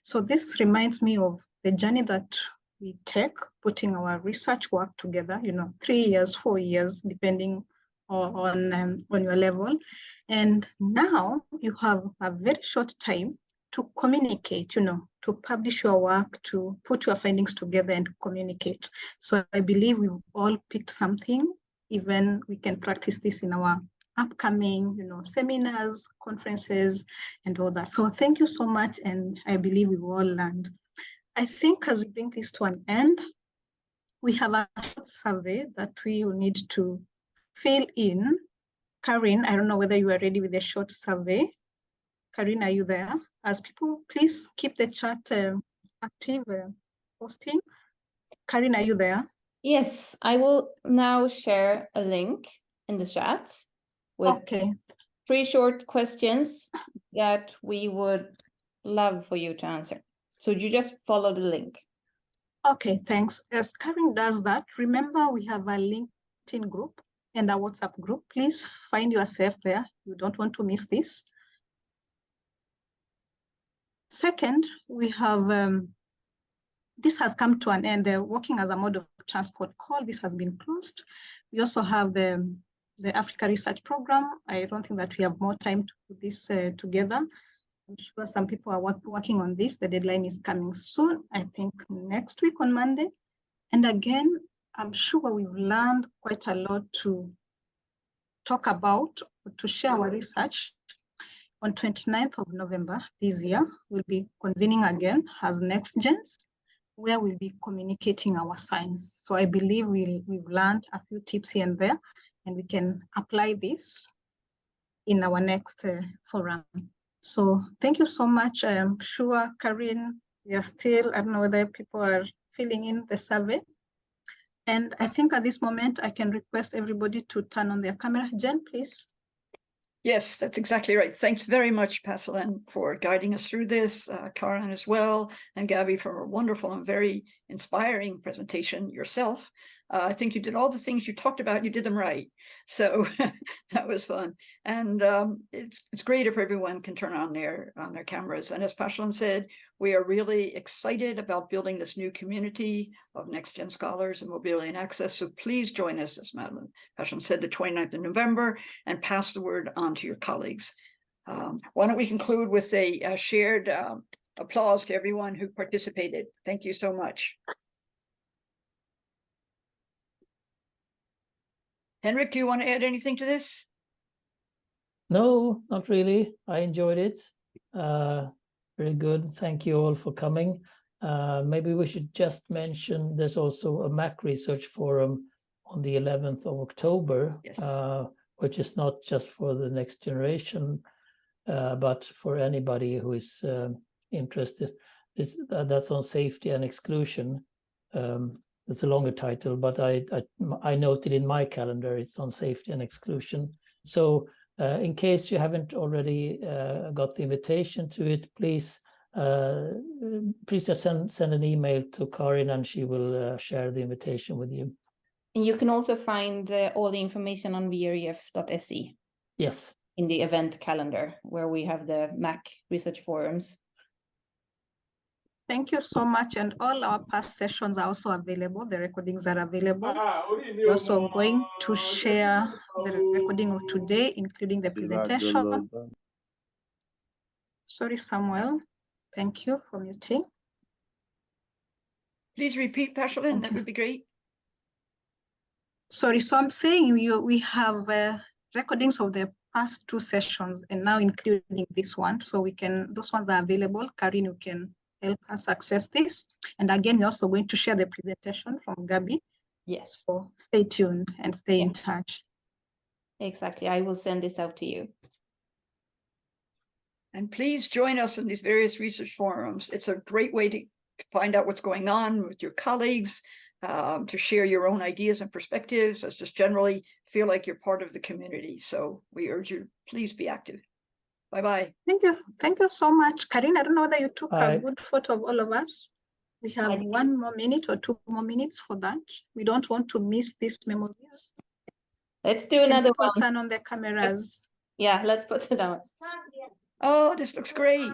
So this reminds me of the journey that we take, putting our research work together, 3 years, 4 years, depending on your level. And now you have a very short time to communicate, to publish your work, to put your findings together and communicate. So I believe we've all picked something. Even we can practice this in our upcoming, seminars, conferences, and all that. So thank you so much. And I believe we've all learned. I think as we bring this to an end, we have a short survey that we will need to fill in. Karin, I don't know whether you are ready with the short survey. Karin, are you there? As people, please keep the chat active, posting. Karin, are you there? Yes, I will now share a link in the chat with 3 short questions that we would love for you to answer. So you just follow the link. Okay, thanks. As Karin does that, remember we have a LinkedIn group and a WhatsApp group. Please find yourself there. You don't want to miss this. Second, we have, this has come to an end. They're working as a mode of transport call. This has been closed. We also have the Africa Research Program. I don't think that we have more time to put this together. I'm sure some people are working on this. The deadline is coming soon, I think next week on Monday. And again, I'm sure we've learned quite a lot to talk about, to share our research. On 29th of November this year, we'll be convening again as NextGens, where we'll be communicating our science. So I believe we've learned a few tips here and there, and we can apply this in our next forum. So thank you so much. I'm sure, Karin, we are still, I don't know whether people are filling in the survey. And I think at this moment, I can request everybody to turn on their camera. Jen, please. Yes, that's exactly right. Thanks very much, Pascaline, for guiding us through this, Karin as well, and Gabi for a wonderful and very inspiring presentation yourself. I think you did all the things you talked about, you did them right. So that was fun. And it's great if everyone can turn on their cameras. And as Pascaline said, we are really excited about building this new community of NextGen scholars and mobility and access. So please join us, as Pascaline said, the 29th of November, and pass the word on to your colleagues. Why don't we conclude with a shared applause to everyone who participated. Thank you so much. Henrik, do you want to add anything to this? No, not really. I enjoyed it. Very good. Thank you all for coming. Maybe we should just mention there's also a MAC research forum on the 11th of October, Yes. Which is not just for the next generation, but for anybody who is interested. That's on safety and exclusion. It's a longer title, but I noted in my calendar it's on safety and exclusion. So in case you haven't already got the invitation to it, please just send an email to Karin and she will share the invitation with you. And you can also find all the information on vref.se. Yes. In the event calendar where we have the MAC research forums. Thank you so much. And all our past sessions are also available. The recordings are available. We're also going to share the recording of today, including the presentation. Sorry, Samuel. Thank you for muting. Please repeat, Pascaline, that would be great. Sorry, so I'm saying we have recordings of the past 2 sessions and now including this one. So we can, those ones are available. Karin, you can help us access this. And again, we're also going to share the presentation from Gabi. Yes. So stay tuned and stay in touch. Exactly. I will send this out to you. And please join us in these various research forums. It's a great way to find out what's going on with your colleagues, to share your own ideas and perspectives, as just generally feel like you're part of the community. So we urge you, please be active. Bye-bye. Thank you. Thank you so much. Karin, I don't know whether you took a good photo of all of us. We have 1 more minute or 2 more minutes for that. We don't want to miss these memories. Let's do another one. Turn on the cameras. Yeah, let's put it on. Oh, this looks great.